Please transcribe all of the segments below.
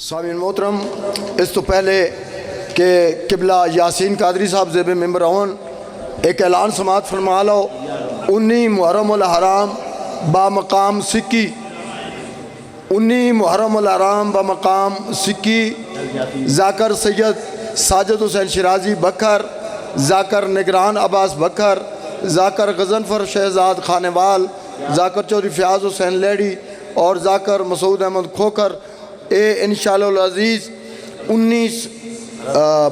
سامعین محترم، اس تو پہلے کہ قبلہ یاسین قادری صاحب زیب ممبر ہون ایک اعلان سماعت فرما لو۔ 19 محرم الحرام بامقام سکی، 19 محرم الحرام بامقام سکی ذاکر سید ساجد حسین شیرازی بکھر، ذاکر نگران عباس بکھر، ذاکر غضنفر شہزاد خانوال، ذاکر چودھری فیاض حسین لیڈی اور ذاکر مسعود احمد کھوکر انشاءاللہ العزیز 19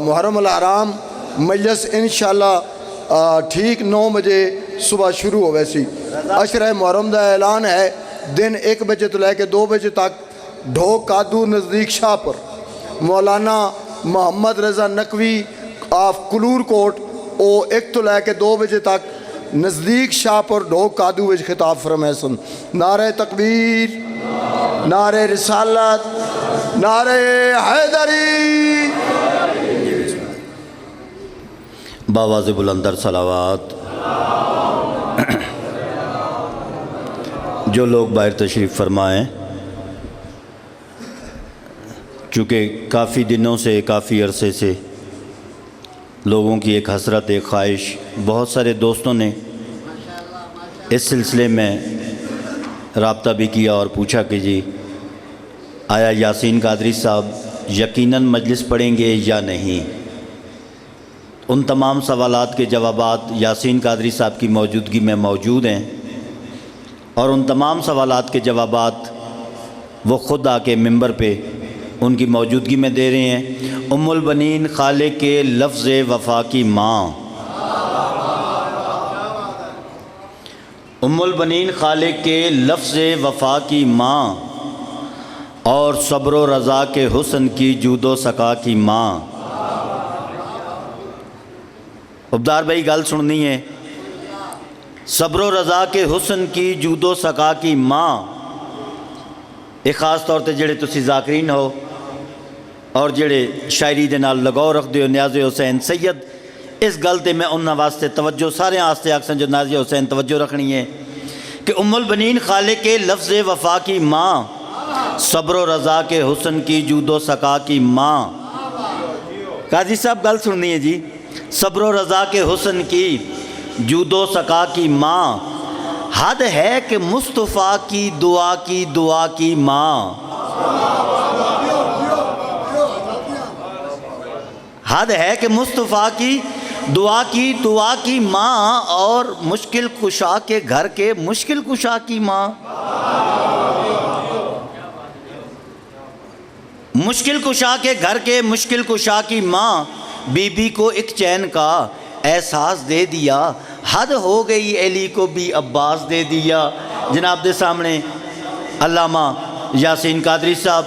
محرم الحرام مجلس انشاءاللہ ٹھیک 9 بجے صبح شروع ہو ویسی۔ عشرہ محرم دا اعلان ہے، دن 1 بجے تو لے کے 2 بجے تک ڈھوک کادو نزدیک شاہ پر مولانا محمد رضا نقوی آف کلور کوٹ او 1 تو لے کے 2 بجے تک نزدیک شاہ پر ڈھوک کادو وچ خطاب فرمائے سن۔ نعرہ تکبیر، نعرہ رسالت، نعرہ حیدری، باواز بلندر صلوات۔ جو لوگ باہر تشریف فرمائیں، چونکہ کافی دنوں سے کافی عرصے سے لوگوں کی ایک حسرت، ایک خواہش، بہت سارے دوستوں نے اس سلسلے میں رابطہ بھی کیا اور پوچھا کہ جی آیا یاسین قادری صاحب یقیناً مجلس پڑھیں گے یا نہیں۔ ان تمام سوالات کے جوابات یاسین قادری صاحب کی موجودگی میں موجود ہیں، اور ان تمام سوالات کے جوابات وہ خود آ کے ممبر پہ ان کی موجودگی میں دے رہے ہیں۔ ام البنین خالق کے لفظ وفا کی ماں، ام البنین خالق کے لفظ وفا کی ماں اور صبر و رضا کے حسن کی جود و سقا کی ماں۔ عبدار بھائی گل سننی ہے، صبر و رضا کے حسن کی جود و سقا کی ماں۔ ایک خاص طور تے جڑے تسی ذاکرین ہو اور جڑے شاعری دے نال لگاؤ رکھ دیو نیاز حسین سید، اس گل تے میں انہاں واسطے توجہ سارے آستے آکسن جو نیاز حسین توجہ رکھنی ہے کہ ام البنین خالق کے لفظ وفا کی ماں، صبر و رضا کے حسن کی جود و سقا کی ماں۔ قاضی صاحب گل سننی ہے جی، صبر و رضا کے حسن کی جود و سقا کی ماں، حد ہے کہ مصطفیٰ کی دعا کی ماں، حد ہے کہ مصطفیٰ کی دعا کی ماں اور مشکل کشا کے گھر کے مشکل کشا کی ماں، مشکل کشا کے گھر کے مشکل کشا کی ماں، بی بی کو ایک چین کا احساس دے دیا، حد ہو گئی علی کو بھی عباس دے دیا۔ جناب دے سامنے علامہ یاسین قادری صاحب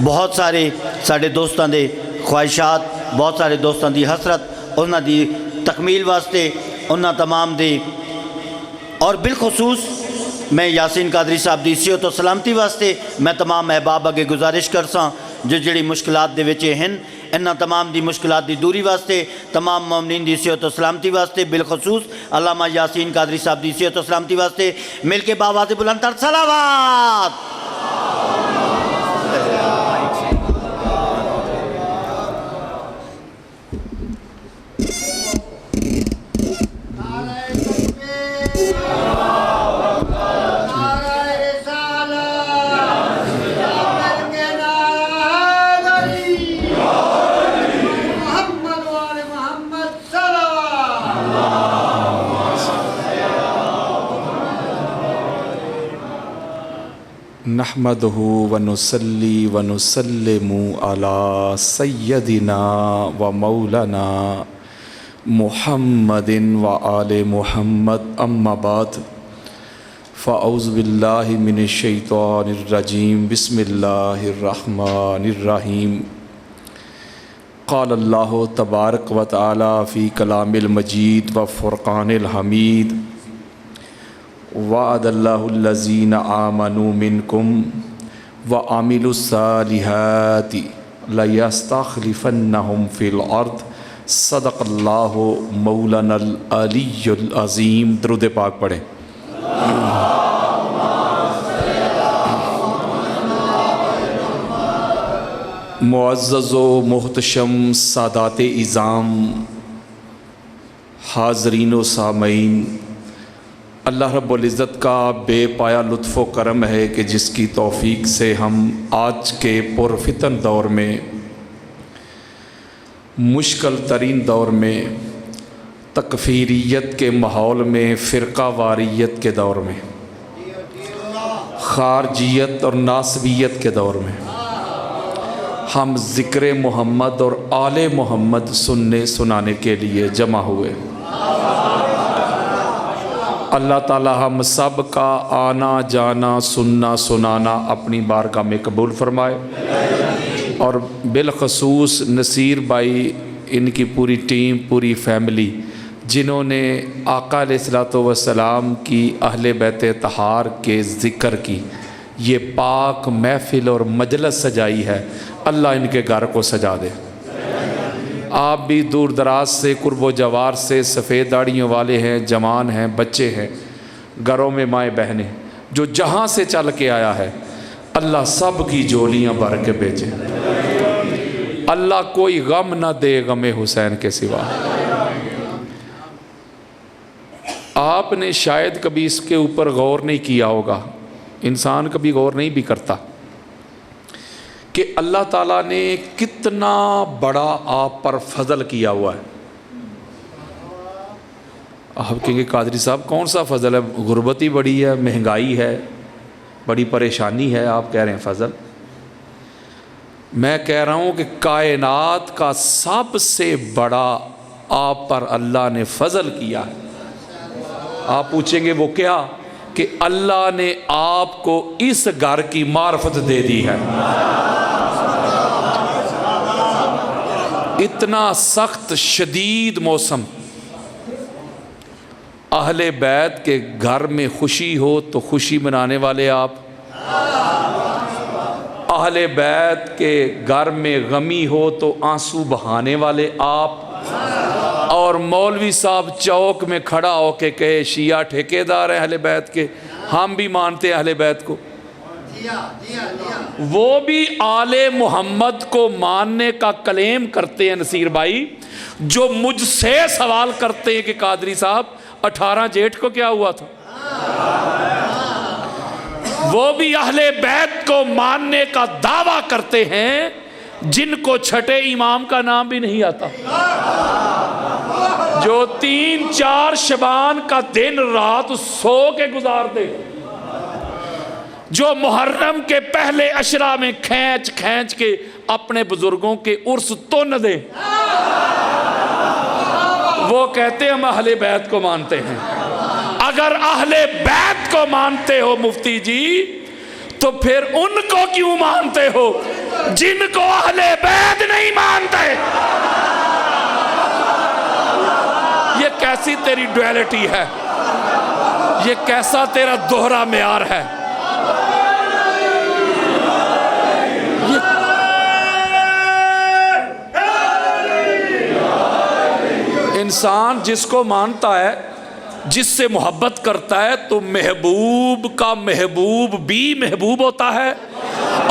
بہت سارے ساڑے دوستان دے خواہشات، بہت سارے دوستان دی حسرت، انہاں دی تکمیل واسطے، انہاں تمام دے اور بالخصوص میں یاسین قادری صاحب دی صحت و سلامتی واسطے میں تمام احباب اگے گزارش کرساں جو جڑی مشکلات دے وچے ہیں، انہاں تمام دی مشکلات دی دوری واسطے، تمام مومنین دی صحت و سلامتی واسطے، بالخصوص علامہ یاسین قادری صاحب دی صحت و سلامتی واسطے مل کے باواز بلندر صلوات۔ نحمدہ ونصلی ونسلم علی سیدنا و مولانا محمد و آل محمد، اما بعد فاعوذ باللہ من الشیطان الرجیم، بسم اللہ الرحمن الرحیم۔ قال اللہ تبارک و تعالی فی کلام المجید و فرقان الحمید، وعد اللہ الذین آمنوا منکم وعملوا الصالحات لیستخلفنہم فی الارض، صدق اللہ مولانا العلی العظیم۔ درود پاک پڑھیں۔ معزز و محتشم سادات اعظام، حاضرین و سامعین، اللہ رب العزت کا بے پایا لطف و کرم ہے کہ جس کی توفیق سے ہم آج کے پرفتن دور میں، مشکل ترین دور میں، تکفیریت کے ماحول میں، فرقہ واریت کے دور میں، خارجیت اور ناسبیت کے دور میں ہم ذکر محمد اور آل محمد سننے سنانے کے لیے جمع ہوئے۔ اللہ تعالی ہم سب کا آنا جانا سننا سنانا اپنی بارگاہ میں قبول فرمائے، اور بالخصوص نصیر بھائی، ان کی پوری ٹیم، پوری فیملی، جنہوں نے آقا علیہ الصلوۃ والسلام کی اہل بیت طہار کے ذکر کی یہ پاک محفل اور مجلس سجائی ہے، اللہ ان کے گھر کو سجا دے۔ آپ بھی دور دراز سے، قرب و جوار سے، سفید داڑھیوں والے ہیں، جوان ہیں، بچے ہیں، گھروں میں مائیں بہنیں، جو جہاں سے چل کے آیا ہے، اللہ سب کی جولیاں بھر کے بھیجے۔ اللہ کوئی غم نہ دے غم حسین کے سوا۔ آپ نے شاید کبھی اس کے اوپر غور نہیں کیا ہوگا، انسان کبھی غور نہیں بھی کرتا کہ اللہ تعالیٰ نے کتنا بڑا آپ پر فضل کیا ہوا ہے۔ آپ کہیں گے قادری صاحب کون سا فضل ہے؟ غربت ہی بڑی ہے، مہنگائی ہے، بڑی پریشانی ہے، آپ کہہ رہے ہیں فضل؟ میں کہہ رہا ہوں کہ کائنات کا سب سے بڑا آپ پر اللہ نے فضل کیا ہے۔ آپ پوچھیں گے وہ کیا؟ کہ اللہ نے آپ کو اس گھر کی معرفت دے دی ہے۔ اتنا سخت شدید موسم، اہل بیت کے گھر میں خوشی ہو تو خوشی منانے والے آپ، اہل بیت کے گھر میں غمی ہو تو آنسو بہانے والے آپ، اور مولوی صاحب چوک میں کھڑا ہو کے کہے شیعہ ٹھیکیدار ہیں اہل بیت کے، ہم بھی مانتے ہیں اہل بیت کو، وہ بھی آل محمد کو ماننے کا کلیم کرتے ہیں نصیر بھائی، جو مجھ سے سوال کرتے ہیں کہ قادری صاحب 18 جیٹھ کو کیا ہوا تھا؟ وہ بھی اہل بیت کو ماننے کا دعویٰ کرتے ہیں جن کو چھٹے امام کا نام بھی نہیں آتا، جو 3-4 شبان کا دن رات سو کے گزار دے، جو محرم کے پہلے عشرہ میں کھینچ کھینچ کے اپنے بزرگوں کے عرس تن دے، وہ کہتے ہیں ہم اہل بیت کو مانتے ہیں۔ اگر اہل بیت کو مانتے ہو مفتی جی تو پھر ان کو کیوں مانتے ہو جن کو اہل بیت نہیں مانتے؟ یہ کیسی تیری ڈویلٹی ہے؟ یہ کیسا تیرا دوہرا معیار ہے؟ انسان جس کو مانتا ہے، جس سے محبت کرتا ہے، تو محبوب کا محبوب بھی محبوب ہوتا ہے،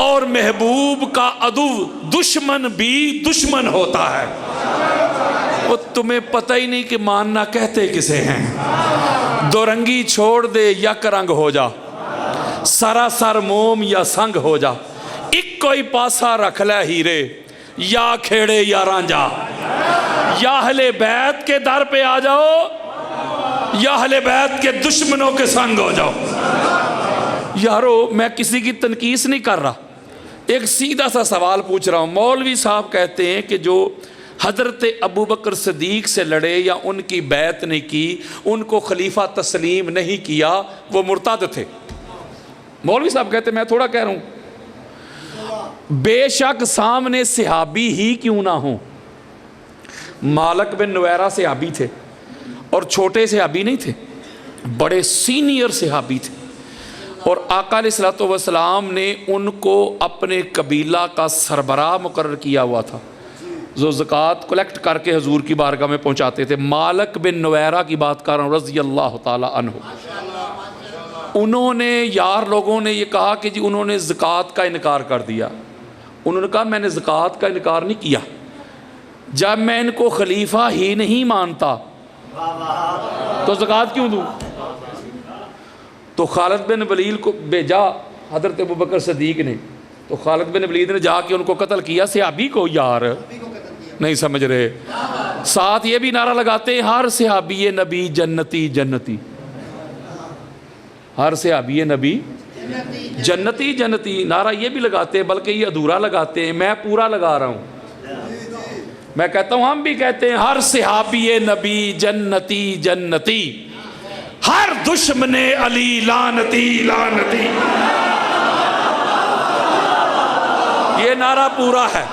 اور محبوب کا عدو دشمن بھی دشمن ہوتا ہے۔ وہ تمہیں پتہ ہی نہیں کہ ماننا کہتے کسے ہیں۔ دو رنگی چھوڑ دے یک رنگ ہو جا، سراسر موم یا سنگ ہو جا، ایک کوئی پاسا رکھ لے ہیرے، یا کھیڑے یا رانجا، یا اہل بیت کے در پہ آ جاؤ یا اہل بیت کے دشمنوں کے سنگ ہو جاؤ۔ یارو میں کسی کی تنقیس نہیں کر رہا، ایک سیدھا سا سوال پوچھ رہا ہوں۔ مولوی صاحب کہتے ہیں کہ جو حضرت ابوبکر صدیق سے لڑے یا ان کی بیعت نہیں کی، ان کو خلیفہ تسلیم نہیں کیا، وہ مرتد تھے۔ مولوی صاحب کہتے ہیں میں تھوڑا کہہ رہا ہوں، بے شک سامنے صحابی ہی کیوں نہ ہوں، مالک بن نویرہ صحابی تھے، اور چھوٹے صحابی نہیں تھے، بڑے سینئر صحابی تھے، اور آقا علیہ الصلوۃ والسلام نے ان کو اپنے قبیلہ کا سربراہ مقرر کیا ہوا تھا، جو زکوٰۃ کلیکٹ کر کے حضور کی بارگاہ میں پہنچاتے تھے۔ مالک بن نویرہ کی بات کر رہا ہوں رضی اللہ تعالی عنہ۔ انہوں نے، یار لوگوں نے یہ کہا کہ جی انہوں نے زکوٰۃ کا انکار کر دیا، انہوں نے کہا میں نے زکوٰۃ کا انکار نہیں کیا، جب میں ان کو خلیفہ ہی نہیں مانتا تو زکوٰۃ کیوں دوں؟ تو خالد بن ولید کو بھیجا حضرت ابوبکر صدیق نے، تو خالد بن ولید نے جا کے ان کو قتل کیا، صحابی کو یار نہیں سمجھ رہے، ساتھ یہ بھی نعرہ لگاتے ہیں ہر صحابی نبی جنتی جنتی، ہر صحابی نبی جنتی جنتی، نعرہ یہ بھی لگاتے ہیں، بلکہ یہ ادھورا لگاتے ہیں، میں پورا لگا رہا ہوں، میں کہتا ہوں ہم بھی کہتے ہیں ہر صحابی نبی جنتی جنتی، ہر دشمن علی لعنتی لعنتی، یہ نعرہ پورا ہے۔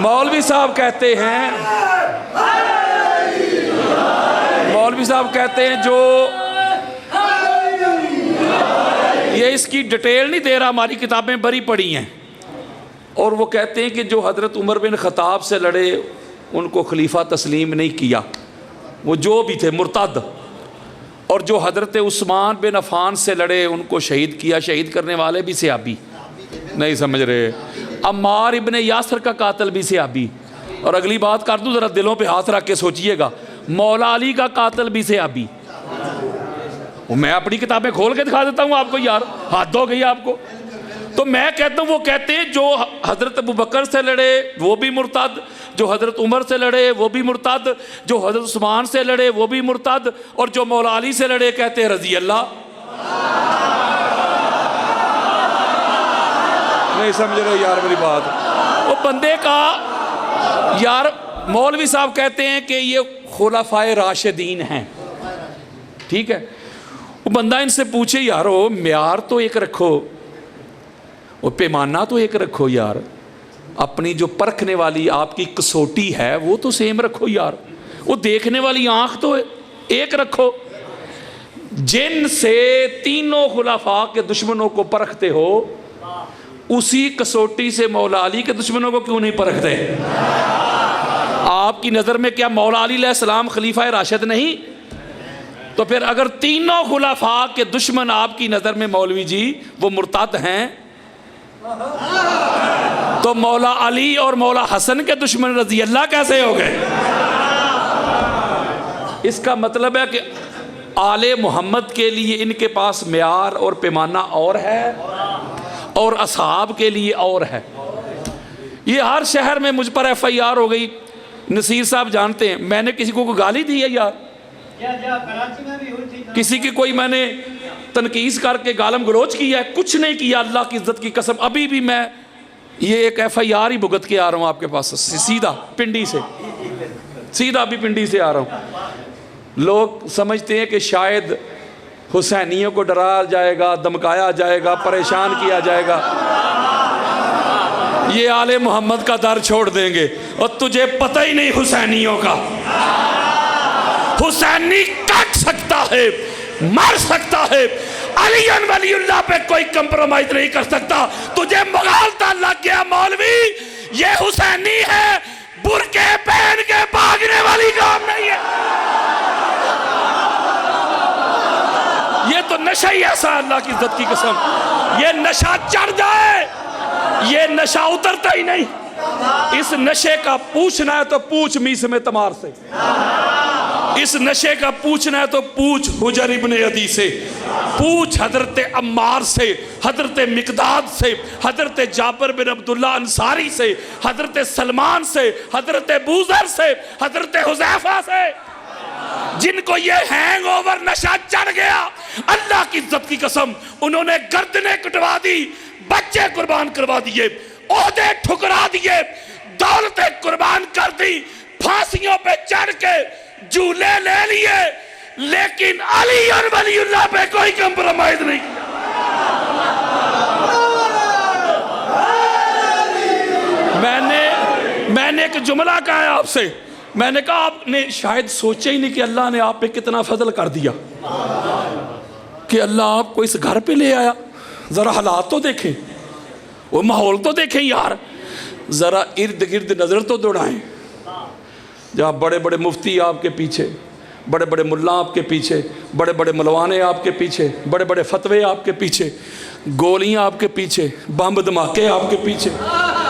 مولوی صاحب کہتے ہیں، مولوی صاحب کہتے ہیں جو یہ اس کی ڈیٹیل نہیں دے رہا، ہماری کتابیں بری پڑی ہیں، اور وہ کہتے ہیں کہ جو حضرت عمر بن خطاب سے لڑے ان کو خلیفہ تسلیم نہیں کیا، وہ جو بھی تھے مرتد، اور جو حضرت عثمان بن عفان سے لڑے ان کو شہید کیا، شہید کرنے والے بھی صحابی نہیں سمجھ رہے، عمار ابن یاسر کا قاتل بھی صحابی، اور اگلی بات کر دوں ذرا دلوں پہ ہاتھ رکھ کے سوچئے گا، مولا علی کا قاتل بھی صحابی، میں اپنی کتابیں کھول کے دکھا دیتا ہوں آپ کو یار، ہاتھ دھو گئی آپ کو، تو میں کہتا ہوں وہ کہتے ہیں جو حضرت ابوبکر سے لڑے وہ بھی مرتد، جو حضرت عمر سے لڑے وہ بھی مرتد، جو حضرت عثمان سے لڑے وہ بھی مرتد، اور جو مولا علی سے لڑے کہتے ہیں رضی اللہ، نہیں سمجھ رہے یار میری بات، وہ بندے کا یار، مولوی صاحب کہتے ہیں کہ یہ خلفائے راشدین ہیں، ٹھیک ہے، وہ بندہ ان سے پوچھے یارو معیار تو ایک رکھو، وہ پیمانہ تو ایک رکھو یار، اپنی جو پرکھنے والی آپ کی کسوٹی ہے وہ تو سیم رکھو یار، وہ دیکھنے والی آنکھ تو ایک رکھو، جن سے تینوں خلفاء کے دشمنوں کو پرکھتے ہو اسی کسوٹی سے مولا علی کے دشمنوں کو کیوں نہیں پرکھتے؟ آپ کی نظر میں کیا مولا علی علیہ السلام خلیفہ راشد نہیں؟ تو پھر اگر تینوں خلفاء کے دشمن آپ کی نظر میں مولوی جی وہ مرتد ہیں، تو مولا علی اور مولا حسن کے دشمن رضی اللہ کیسے ہو گئے؟ اس کا مطلب ہے کہ آل محمد کے لیے ان کے پاس معیار اور پیمانہ اور ہے، اور اصحاب کے لیے اور ہے۔ یہ ہر شہر میں مجھ پر ایف آئی آر ہو گئی، نصیر صاحب جانتے ہیں، میں نے کسی کو گالی دی ہے یار، کسی کی کوئی میں نے تنقید کر کے گالم گلوچ کیا ہے؟ کچھ نہیں کیا، اللہ کی عزت کی قسم، ابھی بھی میں یہ ایک ایف آئی آر ہی بھگت کے آ رہا ہوں آپ کے پاس، سیدھا پنڈی سے، سیدھا بھی پنڈی سے آ رہا ہوں۔ لوگ سمجھتے ہیں کہ شاید حسینیوں کو ڈرایا جائے گا، دمکایا جائے گا، پریشان کیا جائے گا، یہ آل محمد کا در چھوڑ دیں گے، اور تجھے پتہ ہی نہیں حسینیوں کا، حسینی کٹ سکتا ہے، مر سکتا ہے، علی ولی اللہ پہ کوئی کمپرومائز نہیں کر سکتا، تجھے مغالطہ لگ گیا مولوی، یہ حسینی ہے، برقعے پہن کے بھاگنے والی کام نہیں ہے، یہ تو نشہ ہی ایسا ہے، اللہ کی عزت کی قسم، یہ نشہ چڑھ جائے یہ نشہ اترتا ہی نہیں، اس نشے کا پوچھنا ہے تو پوچھ میسم تمار سے، اس نشے کا پوچھنا ہے تو پوچھ حجر ابن عدی سے، پوچھ حضرت عمار سے، حضرت مقداد سے، حضرت جابر بن عبداللہ انصاری سے، حضرت سلمان سے، حضرت بوذر سے، حضرت حذیفہ سے، جن کو یہ ہینگ اوور نشہ چڑھ گیا، اللہ کی عزت کی قسم انہوں نے گردنیں کٹوا دی، بچے قربان کروا دیے، عہدے ٹھکرا دیے، دولتیں قربان کر دی، پھانسیوں پہ چڑھ کے جھولے لے لیے، لیکن علی اور ولی اللہ پہ کوئی کمپرومائز نہیں کیا۔ میں نے ایک جملہ کہا ہے آپ سے، میں نے کہا آپ نے شاید سوچے ہی نہیں کہ اللہ نے آپ پہ کتنا فضل کر دیا کہ اللہ آپ کو اس گھر پہ لے آیا، ذرا حالات تو دیکھیں، وہ ماحول تو دیکھیں یار، ذرا ارد گرد نظر تو دوڑائیں، جہاں بڑے بڑے مفتی آپ کے پیچھے، بڑے بڑے ملا آپ کے پیچھے، بڑے بڑے ملوانے آپ کے پیچھے، بڑے بڑے فتوے آپ کے پیچھے، گولیاں آپ کے پیچھے، بم دھماکے آپ کے پیچھے،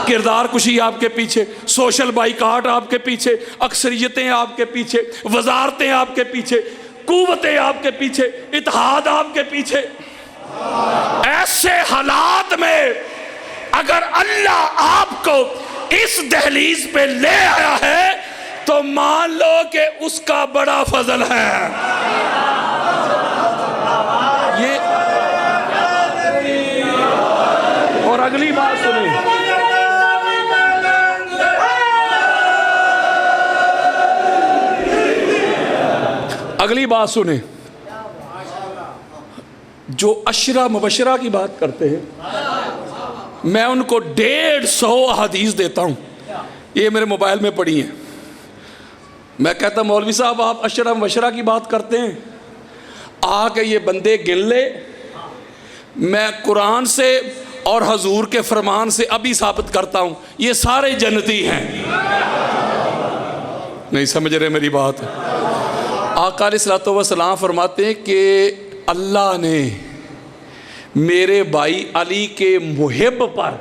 کردار کشی آپ کے پیچھے، سوشل بائیکاٹ آپ کے پیچھے، اکثریتیں آپ کے پیچھے، وزارتیں آپ کے پیچھے، قوتیں آپ کے پیچھے، اتحاد آپ کے پیچھے۔ ایسے حالات میں اگر اللہ آپ کو اس دہلیز پہ لے آیا ہے تو مان لو کہ اس کا بڑا فضل ہے۔ یہ اور اگلی بات سنیں، اگلی بات سنیں، جو عشرہ مبشرہ کی بات کرتے ہیں میں ان کو 150 حدیث دیتا ہوں، یہ میرے موبائل میں پڑھی ہیں۔ میں کہتا ہوں مولوی صاحب آپ عشرہ مبشرہ کی بات کرتے ہیں، آ کے یہ بندے گن لے، میں قرآن سے اور حضور کے فرمان سے ابھی ثابت کرتا ہوں یہ سارے جنتی ہیں۔ نہیں سمجھ رہے میری بات؟ آقا علیہ الصلوۃ والسلام فرماتے ہیں کہ اللہ نے میرے بھائی علی کے محب پر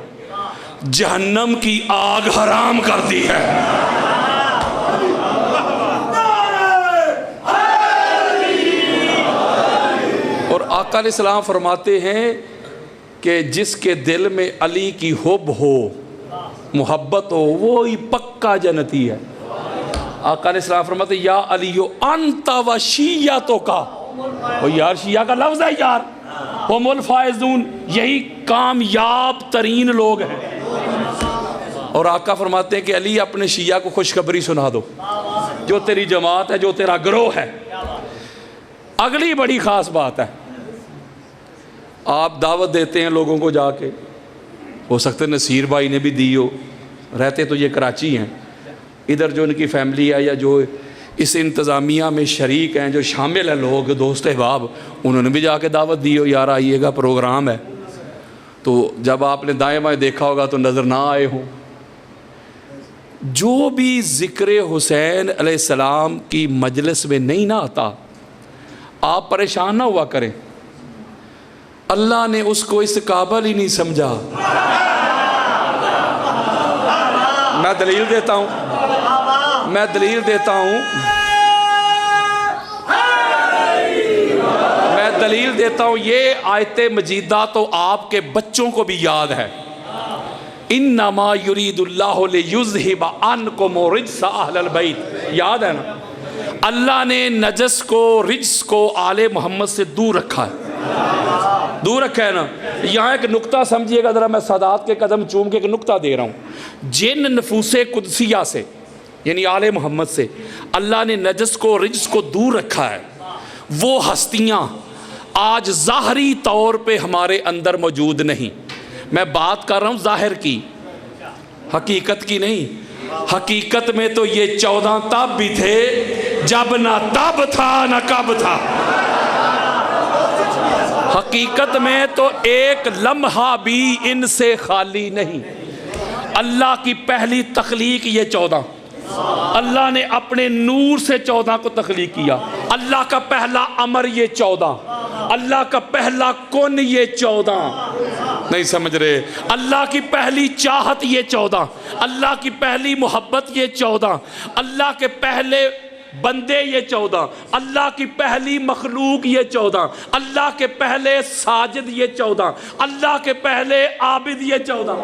جہنم کی آگ حرام کر دی ہے۔ اور آقا علیہ السلام فرماتے ہیں کہ جس کے دل میں علی کی حب ہو، محبت ہو، وہی پکا جنتی ہے۔ آقا علیہ السلام فرماتے ہیں یا علیو انت و شیعتو کا، وہ یار شیعہ کا لفظ ہے یار، ہم الفائزون، یہی کامیاب ترین لوگ ہیں۔ اور آقا فرماتے ہیں کہ علی اپنے شیعہ کو خوشخبری سنا دو، جو تیری جماعت ہے، جو تیرا گروہ ہے۔ اگلی بڑی خاص بات ہے، آپ دعوت دیتے ہیں لوگوں کو جا کے، ہو سکتا ہے نصیر بھائی نے بھی دی ہو، رہتے تو یہ کراچی ہیں، ادھر جو ان کی فیملی ہے یا جو اس انتظامیہ میں شریک ہیں، جو شامل ہیں لوگ، دوست احباب، انہوں نے بھی جا کے دعوت دی ہو، یار آئیے گا پروگرام ہے، تو جب آپ نے دائیں بائیں دیکھا ہوگا تو نظر نہ آئے ہوں۔ جو بھی ذکر حسین علیہ السلام کی مجلس میں نہیں نہ آتا، آپ پریشان نہ ہوا کریں، اللہ نے اس کو اس قابل ہی نہیں سمجھا۔ میں دلیل دیتا ہوں، یہ آیت مجیدہ تو آپ کے بچوں کو بھی یاد ہے۔ انما یرید اللہ لیذھب عنکم الرجس اہل البیت، یاد ہے نا؟ اللہ نے نجس کو، رجس کو آل محمد سے دور رکھا ہے، دور رکھا ہے نا۔ یہاں ایک نقطہ سمجھیے گا ذرا، میں سادات کے قدم چوم کے ایک نقطہ دے رہا ہوں۔ جن نفوس قدسیہ سے، یعنی آل محمد سے اللہ نے نجس کو، رجس کو دور رکھا ہے، وہ ہستیاں آج ظاہری طور پہ ہمارے اندر موجود نہیں۔ میں بات کر رہا ہوں ظاہر کی، حقیقت کی نہیں۔ حقیقت میں تو یہ 14 تب بھی تھے جب نہ تب تھا نہ کب تھا۔ حقیقت میں تو ایک لمحہ بھی ان سے خالی نہیں۔ اللہ کی پہلی تخلیق یہ 14، اللہ نے اپنے نور سے 14 کو تخلیق کیا۔ اللہ کا پہلا امر یہ 14، اللہ کا پہلا کن یہ 14، نہیں سمجھ رہے؟ اللہ کی پہلی چاہت یہ 14، اللہ کی پہلی محبت یہ 14، اللہ کے پہلے بندے یہ 14، اللہ کی پہلی مخلوق یہ 14، اللہ کے پہلے ساجد یہ 14، اللہ کے پہلے عابد یہ 14۔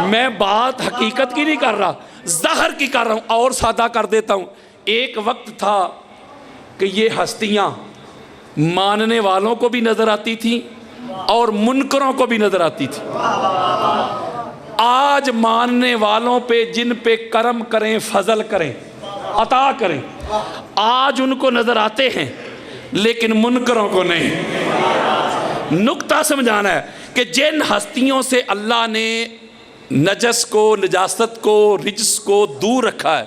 میں بات حقیقت کی نہیں کر رہا، ظاہر کی کر رہا ہوں، اور سادہ کر دیتا ہوں۔ ایک وقت تھا کہ یہ ہستیاں ماننے والوں کو بھی نظر آتی تھیں اور منکروں کو بھی نظر آتی تھی۔ آج ماننے والوں پہ، جن پہ کرم کریں، فضل کریں، عطا کریں، آج ان کو نظر آتے ہیں لیکن منکروں کو نہیں۔ نقطہ سمجھانا ہے کہ جن ہستیوں سے اللہ نے نجس کو، نجاست کو، رجس کو دور رکھا ہے،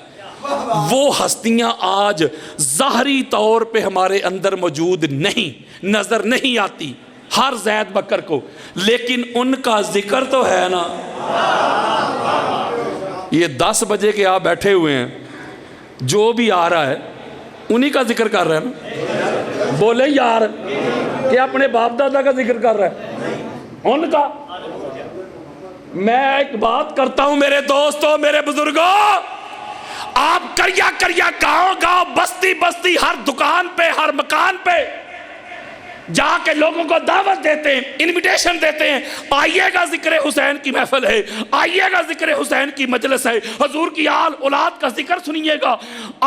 وہ ہستیاں آج ظاہری طور پہ ہمارے اندر موجود نہیں، نظر نہیں آتی ہر زید بکر کو، لیکن ان کا ذکر تو ہے نا۔ یہ 10 بجے کے آپ بیٹھے ہوئے ہیں، جو بھی آ رہا ہے انہی کا ذکر کر رہے ہیں نا۔ بولے یار یہ اپنے باپ دادا کا ذکر کر رہا ہے ان کا. میں ایک بات کرتا ہوں میرے دوستوں، میرے بزرگوں، آپ کریا گاؤں گاؤں بستی بستی ہر دکان پہ ہر مکان پہ جا کے لوگوں کو دعوت دیتے ہیں، انویٹیشن دیتے ہیں، آئیے گا ذکر حسین کی محفل ہے، آئیے گا ذکر حسین کی مجلس ہے، حضور کی آل اولاد کا ذکر سنیے گا،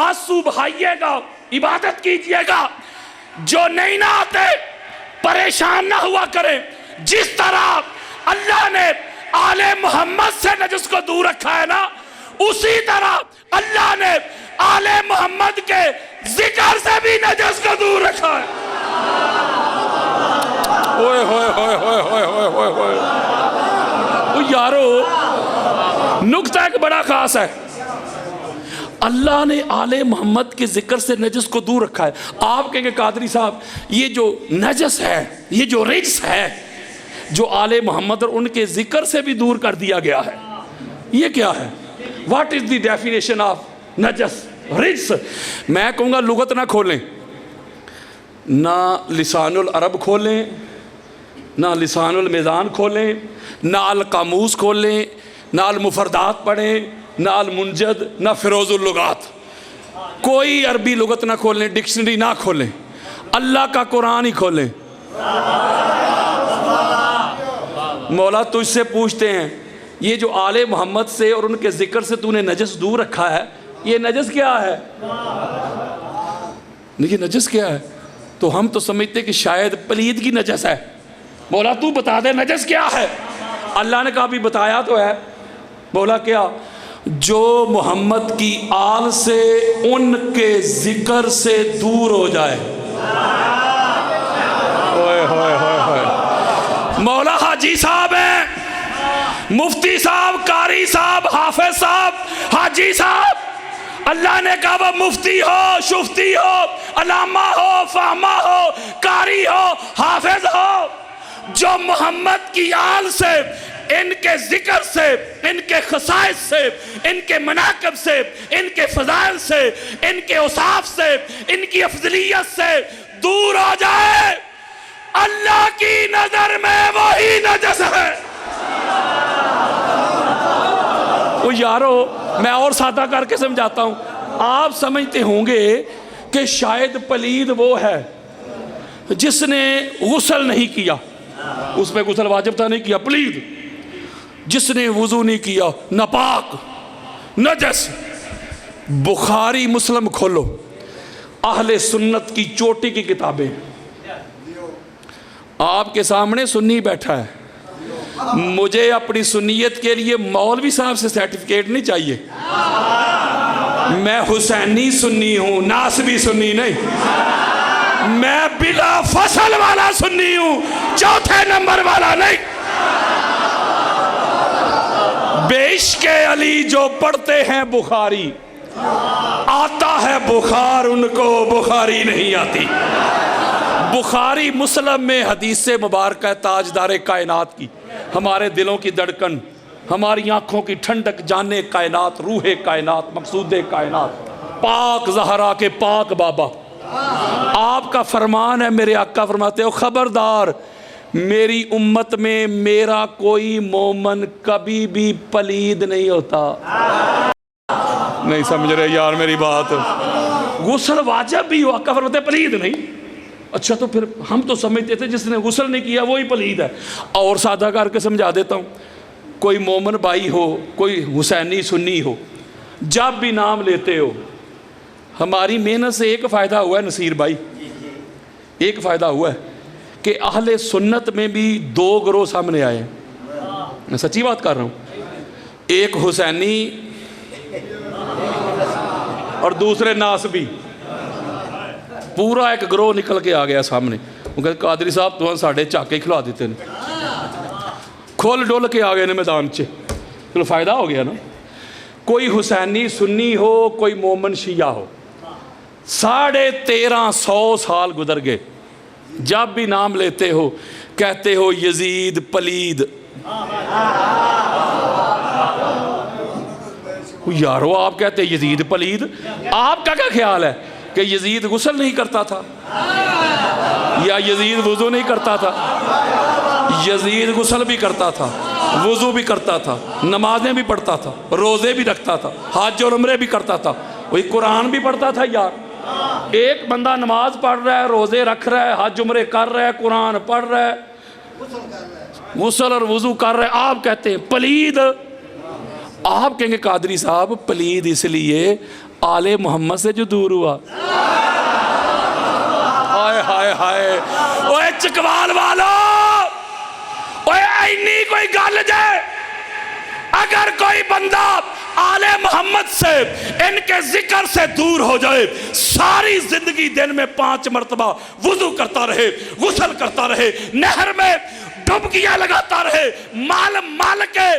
آنسو بہائیے گا، عبادت کیجئے گا. جو نہیں نہ آتے پریشان نہ ہوا کریں. جس طرح اللہ نے آل محمد سے نجس کو دور رکھا ہے نا، اسی طرح اللہ نے آل محمد کے ذکر سے بھی نجس کو دور رکھا ہے. اوئے ہوئے ہوئے ہوئے ہوئے ہوئے ہوئے ہوئے یارو، نکتہ ایک بڑا خاص ہے. اللہ نے آل محمد کے ذکر سے نجس کو دور رکھا ہے. آپ کہیں گے قادری صاحب یہ جو نجس ہے، یہ جو رجس ہے، جو آل محمد اور ان کے ذکر سے بھی دور کر دیا گیا ہے، یہ کیا ہے؟ What is the definition of نجس رجس؟ میں کہوں گا لغت نہ کھولیں، نہ لسان العرب کھولیں، نہ لسان المیزان کھولیں، نہ القاموس کھولیں، نہ المفردات پڑھیں، نہ المنجد، نہ فیروز اللغات. کوئی عربی لغت نہ کھولیں، ڈکشنری نہ کھولیں، اللہ کا قرآن ہی کھولیں. مولا تجھ سے پوچھتے ہیں یہ جو آل محمد سے اور ان کے ذکر سے تو نے نجس دور رکھا ہے، یہ نجس کیا ہے؟ یہ نجس کیا ہے؟ تو ہم تو سمجھتے کہ شاید پلید کی نجس ہے. مولا تو بتا دے نجس کیا ہے؟ اللہ نے کہا بھی بتایا تو ہے. مولا کیا؟ جو محمد کی آل سے ان کے ذکر سے دور ہو جائے. مولا حاجی صاحب ہیں، مفتی صاحب، قاری صاحب، حافظ صاحب، حاجی صاحب، اللہ نے کہا وہ مفتی ہو، شفتی ہو، علامہ ہو، فہمہ ہو، قاری ہو، حافظ ہو، جو محمد کی آل سے، ان کے ذکر سے، ان کے خصائص سے، ان کے مناقب سے، ان کے فضائل سے، ان کے اوصاف سے، ان کی افضلیت سے دور ہو جائے، اللہ کی نظر میں وہی نجس ہے. وہ یارو میں اور سادہ کر کے سمجھاتا ہوں. آپ سمجھتے ہوں گے کہ شاید پلید وہ ہے جس نے غسل نہیں کیا، اس پہ غسل واجب تھا، نہیں کیا، پلید. جس نے وضو نہیں کیا، ناپاک، نجس. بخاری مسلم کھولو، اہل سنت کی چوٹی کی کتابیں، آپ کے سامنے سنی بیٹھا ہے. مجھے اپنی سنیت کے لیے مولوی صاحب سے سرٹیفکیٹ نہیں چاہیے. میں حسینی سنی ہوں، ناسبی سنی نہیں. میں بلا فصل والا سنی ہوں، چوتھے نمبر والا نہیں. بے عشق علی جو پڑھتے ہیں بخاری، آتا ہے بخار، ان کو بخاری نہیں آتی. بخاری مسلم میں حدیث مبارکہ تاجدار کائنات کی، ہمارے دلوں کی دھڑکن، ہماری آنکھوں کی ٹھنڈک، جانے کائنات، روح کائنات، مقصود کائنات، پاک زہرا کے پاک بابا. آپ کا فرمان ہے، میرے آقا فرماتے ہو خبردار میری امت میں میرا کوئی مومن کبھی بھی پلید نہیں ہوتا. نہیں سمجھ رہے یار میری بات؟ غسل واجب بھی ہو، آقا فرماتے پلید نہیں. اچھا تو پھر ہم تو سمجھتے تھے جس نے غسل نہیں کیا وہی پلید ہے. اور سادہ کر کے سمجھا دیتا ہوں. کوئی مومن بھائی ہو، کوئی حسینی سنی ہو، جب بھی نام لیتے ہو، ہماری محنت سے ایک فائدہ ہوا ہے نصیر بھائی، ایک فائدہ ہوا ہے کہ اہل سنت میں بھی دو گروہ سامنے آئے ہیں. میں سچی بات کر رہا ہوں. ایک حسینی اور دوسرے ناسبی. پورا ایک گروہ نکل کے آ گیا سامنے. وہ کہتے قادری صاحب تو ساڑھے چاکے کھلا دیتے ہیں، کھول ڈول کے آ گئے میدان چ. چلو فائدہ ہو گیا نا. کوئی حسینی سنی ہو، کوئی مومن شیعہ ہو، 1350 سال گزر گئے، جب بھی نام لیتے ہو کہتے ہو یزید پلید. یارو آپ کہتے یزید پلید، آپ کا کیا خیال ہے کہ یزید غسل نہیں کرتا تھا؟ یا یزید وضو نہیں کرتا تھا؟ یزید غسل بھی کرتا تھا، وضو بھی کرتا تھا، نمازیں بھی پڑھتا تھا، روزے بھی رکھتا تھا، حج اور عمرے بھی کرتا تھا، وہی قرآن بھی پڑھتا تھا یار۔ ایک بندہ نماز پڑھ رہا ہے، روزے رکھ رہا ہے، حج عمرے کر رہا ہے، قرآن پڑھ رہا ہے، غسل اور وضو کر رہا ہے، آپ کہتے ہیں پلید۔ آپ کہیں گے قادری صاحب پلید اس لیے آل محمد سے جو دور ہوا۔ ہائے ہائے ہائے، اوے چکوال والو، اوے اینی کوئی گل جائے، اگر کوئی بندہ آل محمد سے ان کے ذکر سے دور ہو جائے، ساری زندگی دن میں 5 مرتبہ وضو کرتا رہے، غسل کرتا رہے، نہر میں ڈبکیاں لگاتا رہے، مال کے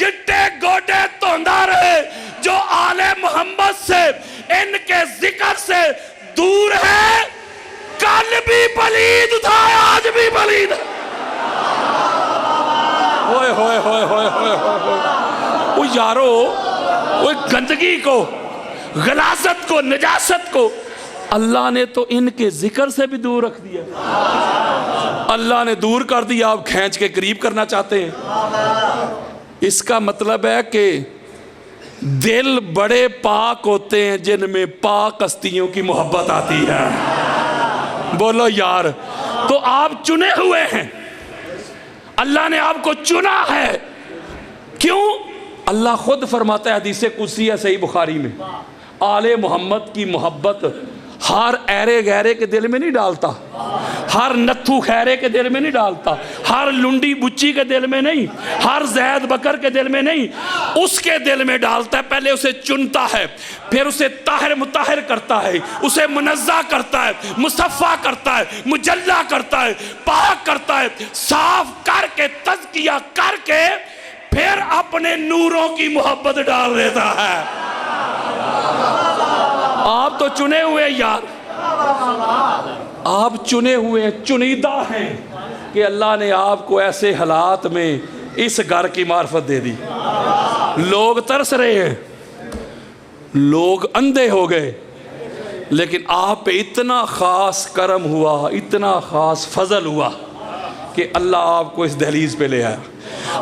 گٹے گوٹے دھوندا رہے، جو آل محمد سے ان کے ذکر سے دور ہے، کل بھی پلید تھا آج بھی پلید ہے۔ ہوئے ہوئے ہوئے ہوئے ہوئے ہوئے، وہ یارو، وہ گندگی کو، غلاظت کو، نجاست کو اللہ نے تو ان کے ذکر سے بھی دور رکھ دیا۔ اللہ نے دور کر دیا، آپ کھینچ کے قریب کرنا چاہتے ہیں۔ اس کا مطلب ہے کہ دل بڑے پاک ہوتے ہیں جن میں پاک ہستیوں کی محبت آتی ہے۔ بولو یار، تو آپ چنے ہوئے ہیں، اللہ نے آپ کو چنا ہے۔ کیوں؟ اللہ خود فرماتا ہے حدیث قدسی ہے صحیح بخاری میں، آل محمد کی محبت ہر ایرے گہرے کے دل میں نہیں ڈالتا، ہر نتھو خیرے کے دل میں نہیں ڈالتا، ہر لنڈی بچی کے دل میں نہیں، ہر زید بکر کے دل میں نہیں، اس کے دل میں ڈالتا ہے۔ پہلے اسے چنتا ہے، پھر اسے طاہر مطہر کرتا ہے، اسے منزہ کرتا ہے، مصفہ کرتا ہے، مجلہ کرتا ہے، پاک کرتا ہے، صاف کر کے تزکیہ کر کے پھر اپنے نوروں کی محبت ڈال دیتا ہے۔ آپ تو چنے ہوئے یار، آپ چنے ہوئے چنیدہ ہیں کہ اللہ نے آپ کو ایسے حالات میں اس گھر کی معرفت دے دی۔ لوگ ترس رہے ہیں، لوگ اندھے ہو گئے، لیکن آپ پہ اتنا خاص کرم ہوا، اتنا خاص فضل ہوا کہ اللہ آپ کو اس دہلیز پہ لے آیا۔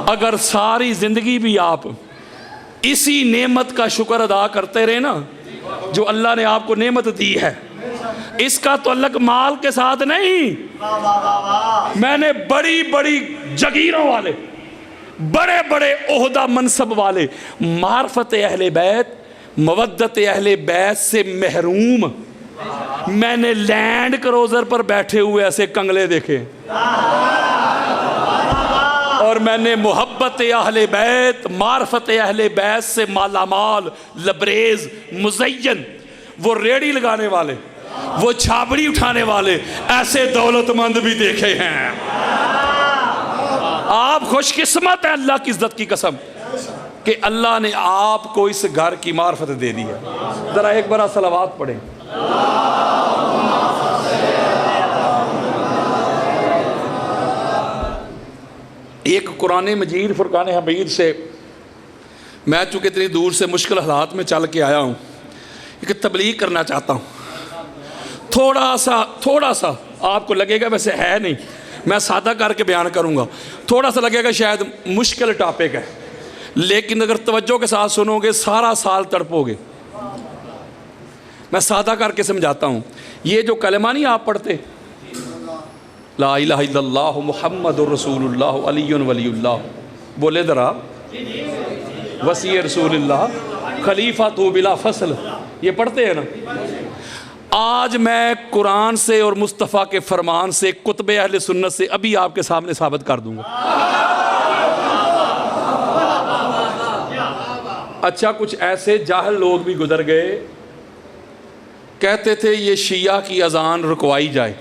اگر ساری زندگی بھی آپ اسی نعمت کا شکر ادا کرتے رہے نا جو اللہ نے آپ کو نعمت دی ہے، اس کا تعلق مال کے ساتھ نہیں۔ میں نے بڑی بڑی جگیروں والے، بڑے بڑے عہدہ منصب والے، معرفت اہل بیت، مودت اہل بیت سے محروم میں نے لینڈ کروزر پر بیٹھے ہوئے ایسے کنگلے دیکھے، اور میں نے محبت اہل بیت، معرفت اہل بیت سے مالا مال، لبریز، مزین، وہ ریڑی لگانے والے، وہ چھابڑی اٹھانے والے ایسے دولت مند بھی دیکھے ہیں۔ آپ خوش قسمت ہیں اللہ کی عزت کی قسم کہ اللہ نے آپ کو اس گھر کی معرفت دے دی ہے۔ ذرا ایک بار صلوات پڑھیں۔ ایک قرآن مجید فرقان حمید سے میں چونکہ اتنی دور سے مشکل حالات میں چل کے آیا ہوں، ایک تبلیغ کرنا چاہتا ہوں۔ تھوڑا سا آپ کو لگے گا، ویسے ہے نہیں، میں سادہ کر کے بیان کروں گا، تھوڑا سا لگے گا شاید مشکل ٹاپک ہے، لیکن اگر توجہ کے ساتھ سنو گے سارا سال تڑپو گے۔ میں سادہ کر کے سمجھاتا ہوں۔ یہ جو کلمہ نہیں آپ پڑھتے، لا الہ الا اللہ محمد رسول اللہ علی ولی اللہ، بولے ذرا، وسیع رسول اللہ خلیفہ تو بلا فصل، یہ پڑھتے ہیں نا۔ آج میں قرآن سے اور مصطفیٰ کے فرمان سے، کتب اہل سنت سے ابھی آپ کے سامنے ثابت کر دوں گا۔ اچھا، کچھ ایسے جاہل لوگ بھی گزر گئے، کہتے تھے یہ شیعہ کی اذان رکوائی جائے،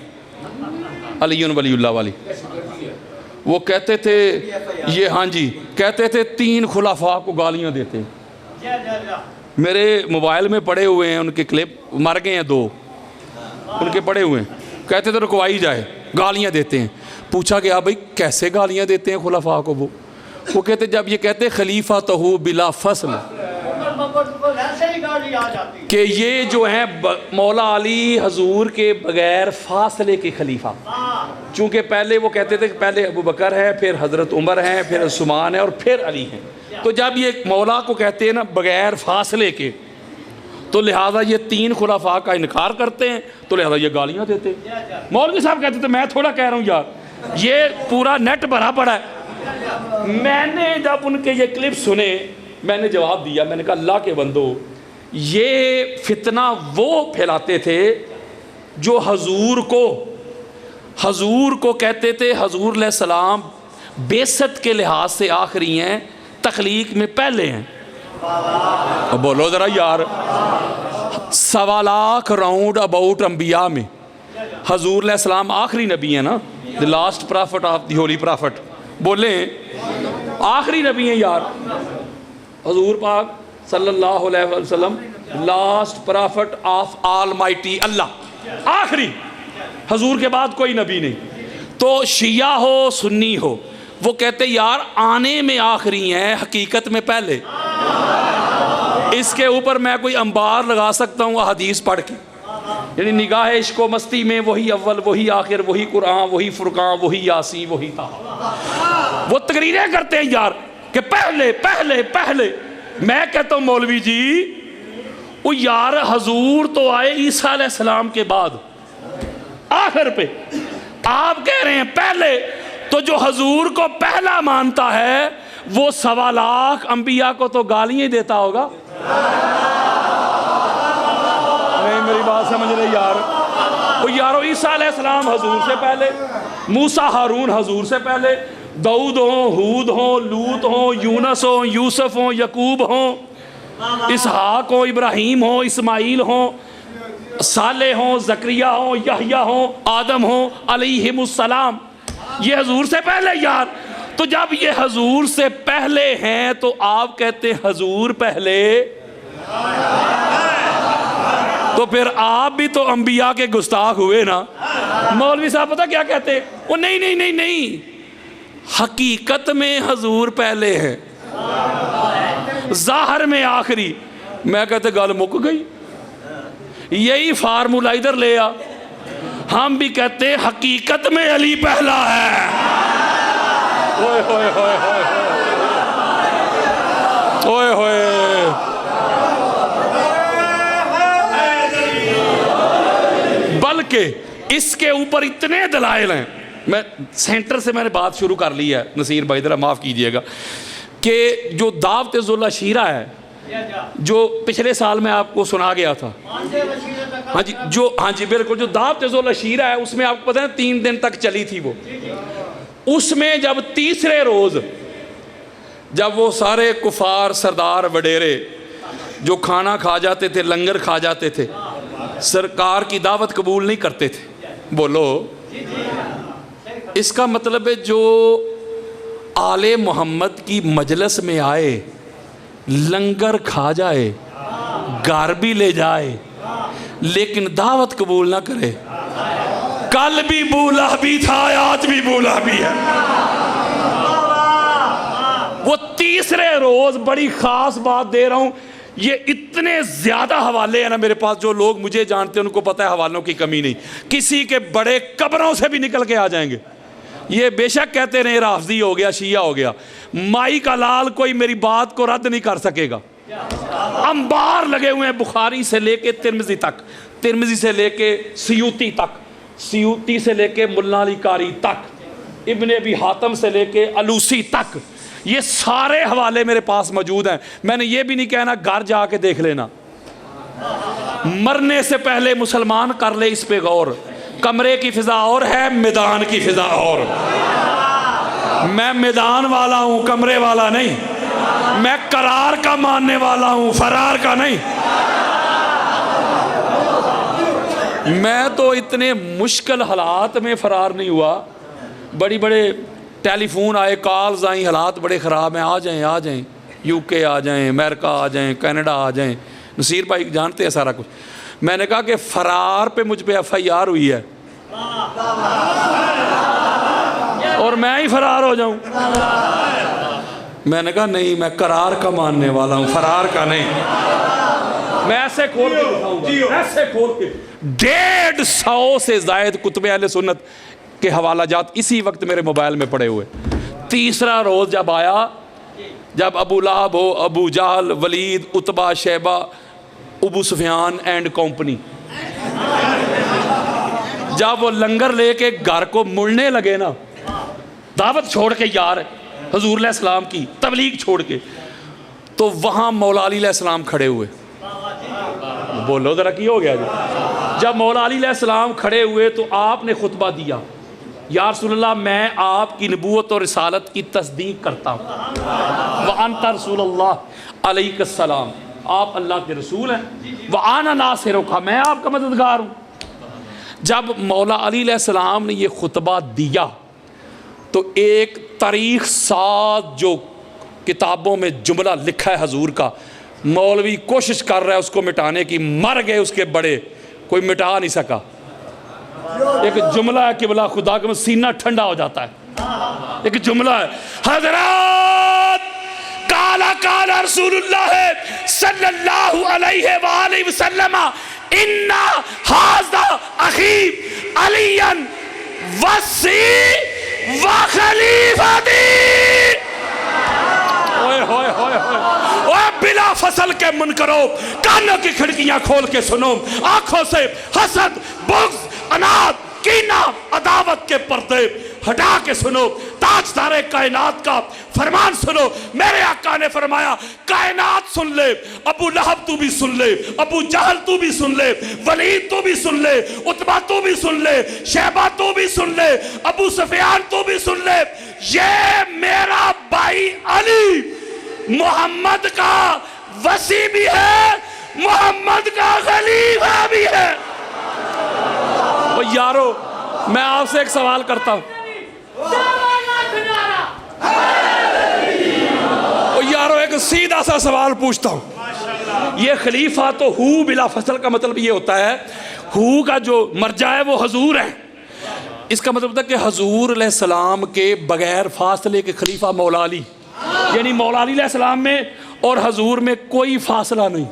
علی ولی اللہ والی، وہ کہتے تھے یہ، ہاں جی، کہتے تھے 3 خلفاء کو گالیاں دیتے ہیں۔ میرے موبائل میں پڑے ہوئے ہیں ان کے کلپ، مر گئے ہیں 2 ان کے پڑے ہوئے ہیں، کہتے تھے رکوائی جائے، گالیاں دیتے ہیں۔ پوچھا گیا بھائی کیسے گالیاں دیتے ہیں خلفاء کو؟ وہ کہتے جب یہ کہتے خلیفہ تو بلا فصل، کہ یہ جو ہیں مولا علی حضور کے بغیر فاصلے کے خلیفہ، چونکہ پہلے وہ کہتے تھے کہ پہلے ابو بکر ہے، پھر حضرت عمر ہیں، پھر عثمان ہے اور پھر علی ہیں، تو جب یہ مولا کو کہتے ہیں نا بغیر فاصلے کے، تو لہٰذا یہ تین خلفاء کا انکار کرتے ہیں، تو لہٰذا یہ گالیاں دیتے ہیں۔ مولوی صاحب کہتے تھے میں تھوڑا کہہ رہا ہوں یار، یہ پورا نیٹ بھرا پڑا ہے۔ میں نے جب ان کے یہ کلپ سنے میں نے جواب دیا، میں نے کہا اللہ کے بندو، یہ فتنہ وہ پھیلاتے تھے جو حضور کو کہتے تھے حضور علیہ السلام بعثت کے لحاظ سے آخری ہیں، تخلیق میں پہلے ہیں۔ اب بولو ذرا یار، 1.25 لاکھ راؤنڈ اباؤٹ انبیاء میں حضور علیہ السلام آخری نبی ہیں نا، the last prophet of the Holi profit, بولیں آخری نبی ہیں یار، حضور پاک صلی اللہ علیہ وسلم لاسٹ پرافٹ آف آل مائٹی اللہ، آخری، حضور کے بعد کوئی نبی نہیں۔ تو شیعہ ہو سنی ہو وہ کہتے یار آنے میں آخری ہیں، حقیقت میں پہلے۔ اس کے اوپر میں کوئی انبار لگا سکتا ہوں احادیث پڑھ کے، یعنی نگاہ عشق و مستی میں وہی اول وہی آخر، وہی قرآن وہی فرقان وہی یاسین وہی طٰہٰ۔ وہ تقریریں کرتے ہیں یار کہ پہلے میں کہتا ہوں مولوی جی وہ یار حضور تو آئے عیسیٰ علیہ السلام کے بعد آخر پہ، آپ کہہ رہے ہیں پہلے، تو جو حضور کو پہلا مانتا ہے وہ 1.25 لاکھ انبیاء کو تو گالیاں ہی دیتا ہوگا۔ نہیں میری بات سمجھ رہے یار، وہ یارو عیسیٰ علیہ السلام حضور سے پہلے، موسیٰ ہارون حضور سے پہلے، داؤد ہوں، ہود ہوں، لوط ہوں، یونس ہوں، یوسف ہوں، یعقوب ہوں، اسحاق ہوں، ابراہیم ہوں، اسماعیل ہوں، صالح ہوں، زکریا ہوں، یحییٰ ہوں، آدم ہوں علیہم السلام، یہ حضور سے پہلے یار۔ تو جب یہ حضور سے پہلے ہیں تو آپ کہتے ہیں حضور پہلے، تو پھر آپ بھی تو انبیاء کے گستاخ ہوئے نا۔ مولوی صاحب پتہ کیا کہتے ہیں، وہ نہیں حقیقت میں حضور پہلے ہیں، ظاہر میں آخری۔ میں کہتے گل مک گئی، یہی فارمولہ ادھر لے آ، ہم بھی کہتے ہیں حقیقت میں علی پہلا ہے۔ اوئے ہوئے بلکہ اس کے اوپر اتنے دلائل ہیں، میں سینٹر سے میں نے بات شروع کر لی ہے، نصیر بھائی ذرا معاف کیجئے گا، کہ جو دعوت ذوالعشیرہ ہے جو پچھلے سال میں آپ کو سنا گیا تھا، ہاں جی بالکل، جو دعوت ذوالعشیرہ ہے اس میں آپ کو پتہ ہے 3 دن تک چلی تھی وہ، اس میں جب تیسرے روز جب وہ سارے کفار سردار وڈیرے جو کھانا کھا جاتے تھے، لنگر کھا جاتے تھے، سرکار کی دعوت قبول نہیں کرتے تھے، بولو اس کا مطلب ہے جو آل محمد کی مجلس میں آئے، لنگر کھا جائے، گھر بھی لے جائے، لیکن دعوت قبول نہ کرے، کل بھی بولا بھی تھا آج بھی بولا بھی ہے۔ وہ تیسرے روز بڑی خاص بات دے رہا ہوں، یہ اتنے زیادہ حوالے ہیں نا میرے پاس، جو لوگ مجھے جانتے ہیں ان کو پتہ ہے حوالوں کی کمی نہیں، کسی کے بڑے قبروں سے بھی نکل کے آ جائیں گے۔ یہ بے شک کہتے رہے رافضی ہو گیا، شیعہ ہو گیا، مائی کا لال کوئی میری بات کو رد نہیں کر سکے گا۔ انبار لگے ہوئے ہیں بخاری سے لے کے ترمذی تک، ترمذی سے لے کے سیوطی تک، سیوطی سے لے کے ملا علی قاری تک، ابن ابی حاتم سے لے کے الوسی تک، یہ سارے حوالے میرے پاس موجود ہیں۔ میں نے یہ بھی نہیں کہنا گھر جا کے دیکھ لینا، مرنے سے پہلے مسلمان کر لے اس پہ غور، کمرے کی فضا اور ہے، میدان کی فضا اور۔ میں میدان والا ہوں، کمرے والا نہیں، میں قرار کا ماننے والا ہوں، فرار کا نہیں۔ میں تو اتنے مشکل حالات میں فرار نہیں ہوا، بڑی بڑے ٹیلی فون آئے، کالز آئیں، حالات بڑے خراب ہیں، آ جائیں یو کے آ جائیں، امریکہ آ جائیں، کینیڈا آ جائیں، نصیر بھائی جانتے ہیں سارا کچھ۔ میں نے کہا کہ فرار پہ مجھ پہ FIR ہوئی ہے اور میں ہی فرار ہو جاؤں۔ میں نے کہا نہیں، میں قرار کا ماننے والا ہوں، فرار کا نہیں۔ میں ایسے کھول کے دکھاؤں گا، ایسے کھول کے 150 سے زائد کتب اہل سنت کے حوالہ جات اسی وقت میرے موبائل میں پڑے ہوئے. تیسرا روز جب آیا، جب ابو لہب ہو، ابو جہل، ولید، عتبہ، شیبہ، ابو سفیان اینڈ کمپنی، جب وہ لنگر لے کے گھر کو مڑنے لگے نا، دعوت چھوڑ کے یار حضور علیہ السلام کی تبلیغ چھوڑ کے، تو وہاں مولا علی علیہ السلام کھڑے ہوئے. بولو ذرا کی ہو گیا جی؟ جب مولا علی علیہ السلام کھڑے ہوئے تو آپ نے خطبہ دیا، یا رسول اللہ میں آپ کی نبوت اور رسالت کی تصدیق کرتا ہوں، وَأَنْتَ رسول اللہ علیہ السلام، آپ اللہ کے رسول ہیں، وَأَنَا نَاصِرُكَ، میں آپ کا مددگار ہوں. جب مولا علی علیہ السلام نے یہ خطبہ دیا تو ایک تاریخ ساز جو کتابوں میں جملہ لکھا ہے حضور کا، مولوی کوشش کر رہا ہے اس کو مٹانے کی، مر گئے اس کے بڑے، کوئی مٹا نہیں سکا. ایک جملہ ہے قبلہ خدا کا، سینہ ٹھنڈا ہو جاتا ہے. ایک جملہ ہے، حضرات قال رسول اللہ صلی اللہ علیہ وآلہ وسلم اِنَّا هَذَا أَخِي عَلِيًّا وَصِّي وَخَلِيفَتِي. اوے بلا فصل کے منکرو، کانوں کی کھڑکیاں کھول کے سنو، آنکھوں سے حسد، بغض، اناد، کینہ، عداوت کے پردے ہٹا کے سنو. تاجدار کائنات کا فرمان سنو. میرے آقا نے فرمایا کائنات سن لے، ابو لہب تو بھی سن لے، ابو جہل تو بھی سن لے، ولید تو بھی سن لے، عتبہ تو بھی سن لے، شیبہ تو بھی سن لے، ابو سفیان تو بھی سن لے، یہ میرا بھائی علی محمد کا وصی بھی ہے، محمد کا خلیفہ بھی ہے. یارو میں آپ سے ایک سوال کرتا ہوں، یارو ایک سیدھا سا سوال پوچھتا ہوں. یہ خلیفہ تو ہو بلا فصل کا مطلب یہ ہوتا ہے، ہو کا جو مرجع ہے وہ حضور ہے. اس کا مطلب ہوتا ہے کہ حضور علیہ السلام کے بغیر فاصلے کے خلیفہ مولا علی، یعنی مولا علی علیہ السلام میں اور حضور میں کوئی فاصلہ نہیں.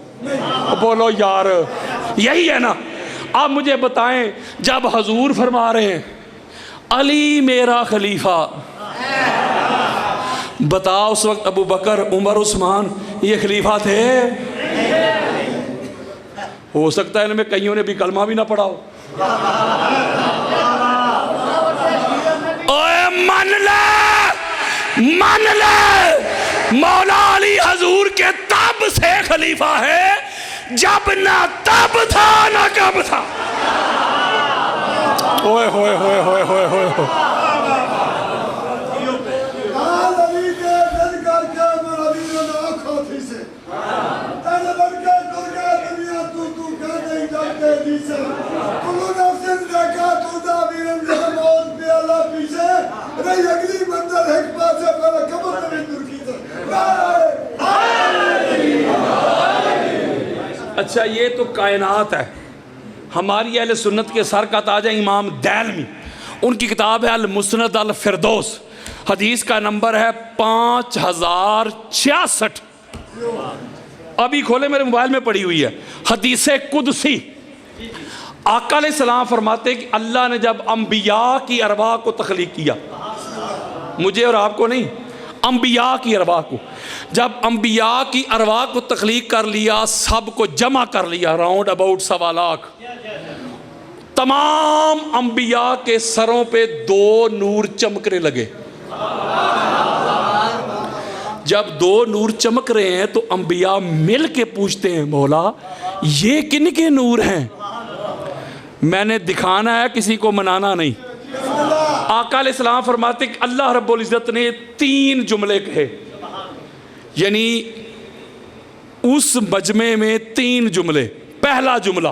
بولو یار یہی ہے نا. آپ مجھے بتائیں جب حضور فرما رہے ہیں علی میرا خلیفہ، بتاؤ اس وقت ابو بکر، عمر، عثمان یہ خلیفہ تھے؟ ہو سکتا ہے ان میں کئیوں نے بھی کلمہ بھی نہ پڑھا ہو. اوے مان لے مولا علی حضور کے تب سے خلیفہ ہے جب نہ تب تھا نہ کب تھا. ہوئے ہوئے ہوئے ہوئے ہوئے ہوئے اچھا یہ تو کائنات ہے. ہماری اہل سنت کے سر کا تاج ہے امام دہلوی، ان کی کتاب ہے المسند الفردوس، حدیث کا نمبر ہے 5066. ابھی کھولے میرے موبائل میں پڑی ہوئی ہے. حدیث قدسی، آقا علیہ السلام فرماتے کہ اللہ نے جب انبیاء کی ارواح کو تخلیق کیا، مجھے اور آپ کو نہیں، انبیاء کی ارواح کو، جب انبیاء کی ارواح کو تخلیق کر لیا، سب کو جمع کر لیا، راؤنڈ اباؤٹ 1.25 لاکھ، تمام انبیاء کے سروں پہ 2 نور چمکنے لگے. جب 2 نور چمک رہے ہیں تو انبیاء مل کے پوچھتے ہیں مولا یہ کن کے نور ہیں؟ میں نے دکھانا ہے، کسی کو منانا نہیں. آقا علیہ السلام فرماتے کہ اللہ رب العزت نے 3 جملے کہے، یعنی اس مجمع میں 3 جملے. پہلا جملہ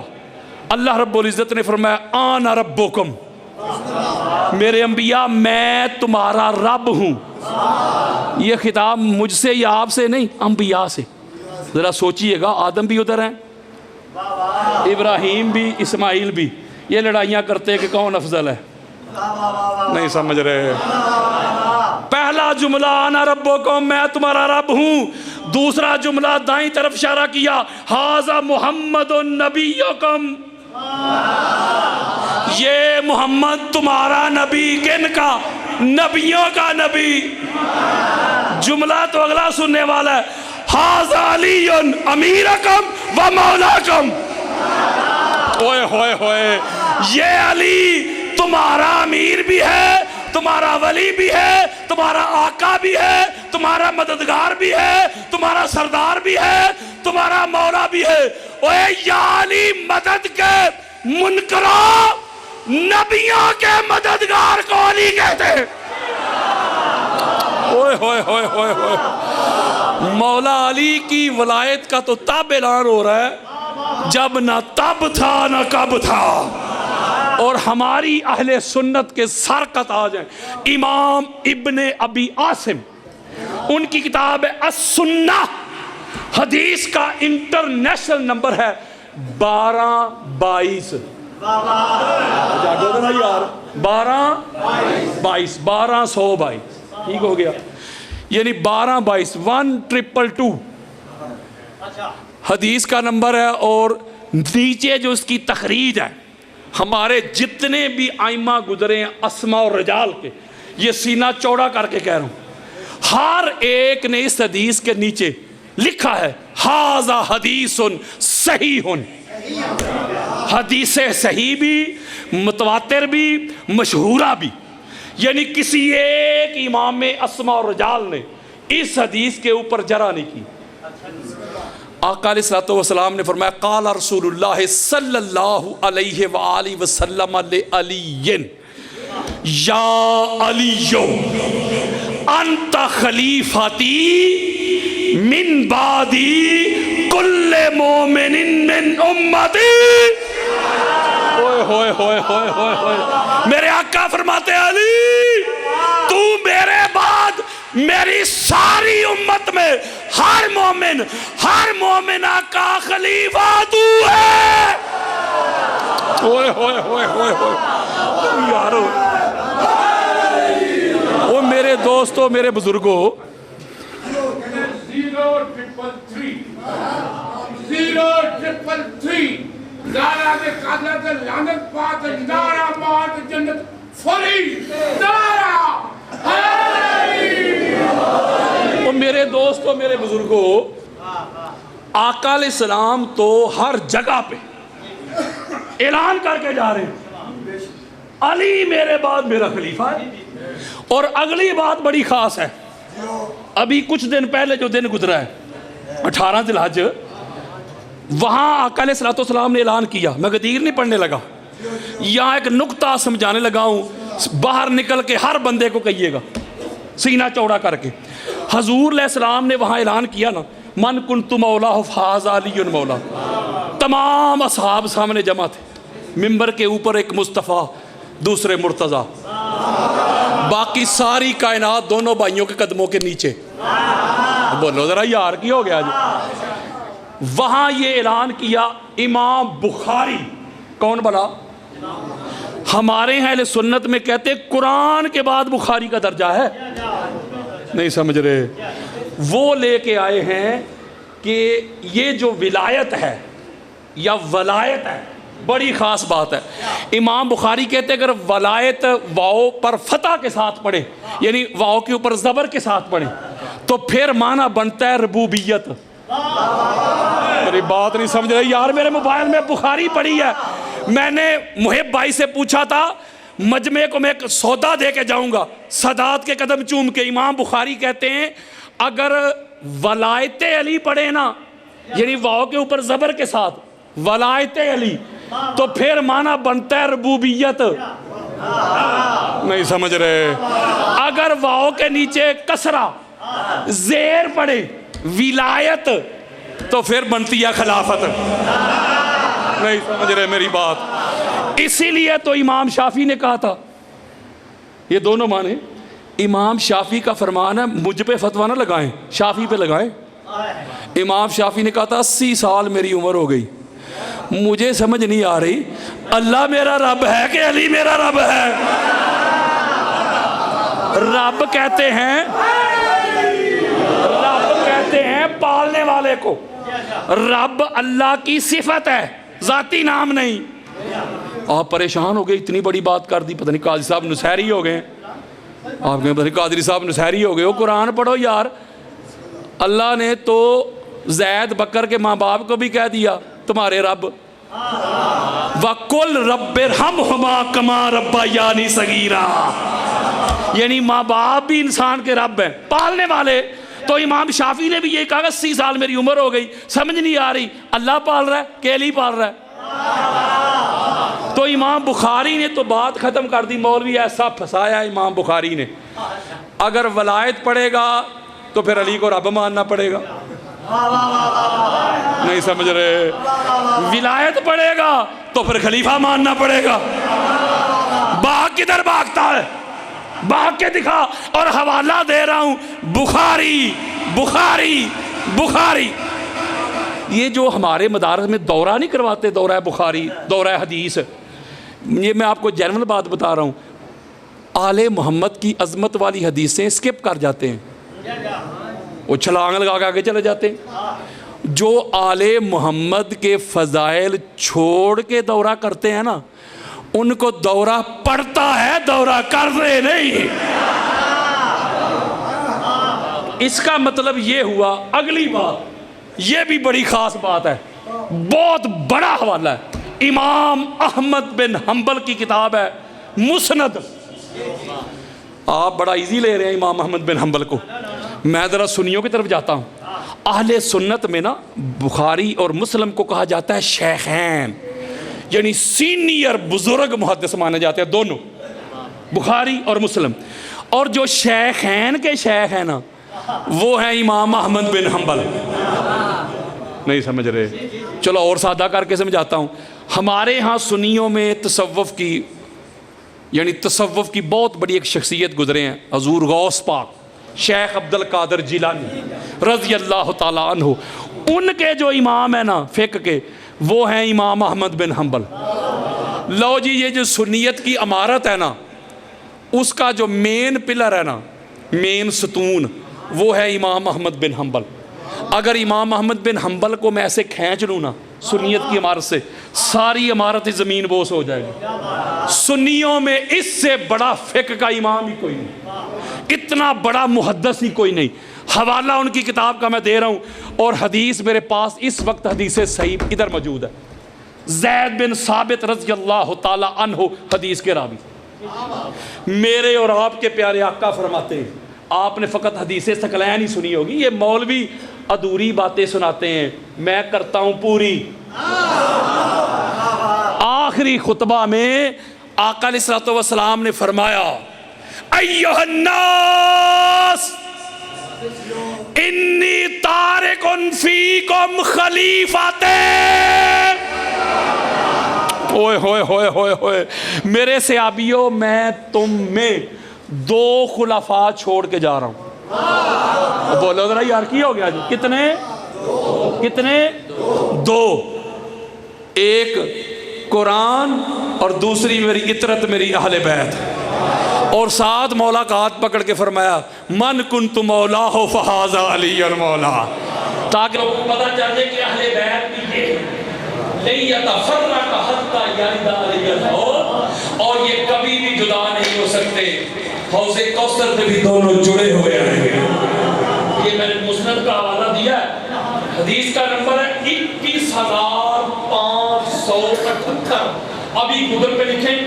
اللہ رب العزت نے فرمایا آنا ربکم، میرے انبیاء میں تمہارا رب ہوں. یہ خطاب مجھ سے یا آپ سے نہیں، انبیاء سے. ذرا سوچئے گا، آدم بھی ادھر ہیں، ابراہیم بھی، اسماعیل بھی، یہ لڑائیاں کرتے کہ کون افضل ہے. نہیں سمجھ رہے. پہلا جملہ انا ربکم، میں تمہارا رب ہوں. دوسرا جملہ دائیں طرف اشارہ کیا، ھذا محمد نبیکم، یہ محمد تمہارا نبی، کن کا؟ نبیوں کا نبی۔ جملہ تو اگلا سننے والا ہے، ھذا علی امیرکم و مولاکم، اوئے ہوئے ہوئے، یہ علی تمہارا امیر بھی ہے، تمہارا ولی بھی ہے، تمہارا آقا بھی ہے، تمہارا مددگار بھی ہے، تمہارا سردار بھی ہے، تمہارا مولا بھی ہے۔ اوے یا علی مدد کے منکروں، نبیوں کے مددگار کو علی کہتے ہیں۔ اوئے ہوئے ہوئے ہوئے ہوئے، مولا علی کی ولایت کا تو تب اعلان ہو رہا ہے جب نہ تب تھا نہ کب تھا۔ اور ہماری اہل سنت کے سر کا تاج ہیں امام ابن ابی عاصم، ان کی کتاب ہے السنہ، حدیث کا انٹرنیشنل نمبر ہے 1222، 1222 ٹھیک ہو گیا، یعنی 1222 1222 حدیث کا نمبر ہے۔ اور نیچے جو اس کی تخریج ہے، ہمارے جتنے بھی ائمہ گزرے ہیں اسماء اور رجال کے، یہ سینہ چوڑا کر کے کہہ رہا ہوں، ہر ایک نے اس حدیث کے نیچے لکھا ہے ھذا حدیث صحیح، حدیث صحیح بھی، متواتر بھی، مشہورہ بھی، یعنی کسی ایک امام اسماء اور رجال نے اس حدیث کے اوپر جرح نہیں کی۔ آقا علیہ الصلوۃ والسلام نے فرمایا قال رسول اللہ صلی اللہ علیہ وآلہ وسلم لعلی یا علی انت خلیفتی من بعدی کل مومن من امتی۔ ہوئے ہوئے ہوئے ہوئے ہوئے ہوئے، میرے آقا فرماتے ہیں علی تو میرے بعد میری ساری امت میں ہر مومنہ کا خلیفہ تو ہے۔ ہوئے ہوئے ہوئے ہوئے ہوئے یارو، وہ میرے دوستو، میرے بزرگوں، 0333 نعرہ کے قدرت لعنت پات نعرہ مات جنت فری نعرہ اور میرے دوستو، میرے بزرگوں، آقا علیہ السلام تو ہر جگہ پہ اعلان کر کے جا رہے ہیں علی میرے بعد میرا خلیفہ ہے۔ اور اگلی بات بڑی خاص ہے، ابھی کچھ دن پہلے جو دن گزرا ہے 18 ذی الحج، وہاں آقا علیہ السلام نے اعلان کیا، میں غدیر نہیں پڑھنے لگا، یہاں ایک نقطہ سمجھانے لگا ہوں، باہر نکل کے ہر بندے کو کہیے گا سینہ چوڑا کر کے۔ حضور علیہ السلام نے وہاں اعلان کیا نا، من کنت مولا فھذا علی مولا، تمام اصحاب سامنے جمع تھے، ممبر کے اوپر ایک مصطفیٰ، دوسرے مرتضیٰ، باقی ساری کائنات دونوں بھائیوں کے قدموں کے نیچے۔ بولو ذرا یار کی ہو گیا جی۔ وہاں یہ اعلان کیا امام بخاری، کون بلا؟ ہمارے یہاں اہل سنت میں کہتے قرآن کے بعد بخاری کا درجہ ہے، نہیں سمجھ رہے؟ وہ لے کے آئے ہیں کہ یہ جو ولایت ہے یا ولایت ہے بڑی خاص بات ہے۔ امام بخاری کہتے ہیں اگر ولایت واؤ پر فتح کے ساتھ پڑھے، یعنی واؤ کے اوپر زبر کے ساتھ پڑھے، تو پھر معنی بنتا ہے ربوبیت۔ میری بات نہیں سمجھ رہے یار، میرے موبائل میں بخاری پڑھی ہے، میں نے محب بھائی سے پوچھا تھا مجمع کو میں ایک سودا دے کے جاؤں گا، سادات کے قدم چوم کے، امام بخاری کہتے ہیں اگر ولایت علی پڑھے نا، یعنی واؤ کے اوپر زبر کے ساتھ ولایت علی، تو پھر معنی بنتا ہے ربوبیت۔ نہیں سمجھ رہے؟ اگر واؤ کے نیچے کسرہ زیر پڑے ولایت، تو پھر بنتی ہے خلافت۔ نہیں سمجھ رہے میری بات؟ اسی لیے تو امام شافعی نے کہا تھا، یہ دونوں معنی، امام شافعی کا فرمان ہے مجھ پہ فتویٰ نہ لگائیں، شافعی پہ لگائیں۔ امام شافعی نے کہا تھا 80 سال میری عمر ہو گئی، مجھے سمجھ نہیں آ رہی اللہ میرا رب ہے کہ علی میرا رب ہے؟ رب کہتے ہیں والے کو. رب اللہ کی صفت ہے, ذاتی نام نہیں. آپ پریشان ہو گئے, اتنی بڑی بات کر دی, پتہ نہیں قاضی صاحب نصیری ہو گئے. آپ کہیں پتہ نہیں قادری صاحب نصیری ہو گئے ہو, قرآن پڑھو یار. اللہ نے تو زید بکر کے ماں باپ کو بھی کہہ دیا تمہارے رب. وَقُلْ رَبِّ ارْحَمْهُمَا كَمَا رَبَّيَانِي صَغِيرًا, یعنی ماں باپ بھی انسان کے رب ہیں, پالنے والے. تو امام شافعی نے بھی یہ کہا 80 سال میری عمر ہو گئی, سمجھ نہیں آ رہی اللہ پال رہا ہے کہ علی پال رہا ہے. تو امام بخاری نے تو بات ختم کر دی. مولوی ایسا پھنسایا امام بخاری نے, اگر ولایت پڑے گا تو پھر علی کو رب ماننا پڑے گا. نہیں سمجھ رہے, ولایت پڑے گا تو پھر خلیفہ ماننا پڑے گا. بھاگ کدھر بھاگتا ہے, بھاگ کے دکھا. اور حوالہ دے رہا ہوں, بخاری بخاری بخاری. یہ جو ہمارے مدارس میں دورہ نہیں کرواتے, دورہ بخاری, دورہ حدیث, یہ میں آپ کو جنرل بات بتا رہا ہوں. آل محمد کی عظمت والی حدیثیں سکپ کر جاتے ہیں, وہ چھلانگ لگا کے آگے چلے جاتے ہیں. جو آل محمد کے فضائل چھوڑ کے دورہ کرتے ہیں نا, ان کو دورہ پڑتا ہے, دورہ کرتے نہیں. اس کا مطلب یہ ہوا. اگلی بات, یہ بھی بڑی خاص بات ہے, بہت بڑا حوالہ ہے. امام احمد بن حنبل کی کتاب ہے مسند. آپ بڑا ایزی لے رہے ہیں امام احمد بن حنبل کو, میں ذرا سنیوں کی طرف جاتا ہوں. اہل سنت میں نا بخاری اور مسلم کو کہا جاتا ہے شیخین, یعنی سینئر بزرگ محدث مانے جاتے ہیں دونوں, بخاری اور مسلم. اور جو شیخین کے شیخ ہیں نا, وہ ہیں امام احمد بن حنبل. نہیں سمجھ رہے, چلو اور سادہ کر کے سمجھاتا ہوں. ہمارے ہاں سنیوں میں تصوف کی, یعنی تصوف کی بہت بڑی ایک شخصیت گزرے ہیں, حضور غوث پاک شیخ عبد القادر جیلانی رضی اللہ تعالیٰ عنہ. ان کے جو امام ہیں نا فقہ کے, وہ ہیں امام احمد بن حنبل. لو جی, یہ جو سنیت کی عمارت ہے نا, اس کا جو مین پلر ہے نا, مین ستون, وہ ہے امام احمد بن حنبل. اگر امام احمد بن حنبل کو میں ایسے کھینچ لوں نا سنیت کی عمارت سے, ساری عمارت زمین بوس ہو جائے گی. سنیوں میں اس سے بڑا فقہ کا امام ہی کوئی نہیں, اتنا بڑا محدث ہی کوئی نہیں. حوالہ ان کی کتاب کا میں دے رہا ہوں, اور حدیث میرے پاس اس وقت حدیث صحیح ادھر موجود ہے. زید بن ثابت رضی اللہ تعالی عنہ حدیث کے راوی, میرے اور آپ کے پیارے آقا فرماتے ہیں, آپ نے فقط حدیث ثقلین ہی سنی ہوگی, یہ مولوی ادھوری باتیں سناتے ہیں, میں کرتا ہوں پوری. آخری خطبہ میں آقا علیہ الصلوۃ والسلام نے فرمایا, ایھا الناس انی تارک فیکم خلیفتین. اوئے ہوئے ہوئے ہوئے ہوئے, میرے صحابیوں, میں تم میں 2 خلفاء چھوڑ کے جا رہا ہوں. بولو ذرا یار, کی ہو گیا جی؟ کتنے کتنے؟ 2. ایک قرآن اور دوسری میری عطرت, میری اہل بیت. اور ساتھ مولا کا ہاتھ پکڑ کے فرمایا, من کنت مولا ہو فہذا علی المولا, تاکہ لوگوں کو پتہ چل جائے کہ اہل بیت بھی یہ لن یتفرق حتی یرد علی الموت, اور یہ کبھی بھی جدا نہیں ہو سکتے. حوض کوثر پہ بھی دونوں جڑے ہوئے ہیں. یہ میں نے مسند کا حوالہ دیا ہے, حدیث کا نمبر ہے 21,578. ابھی گوگل پہ لکھیں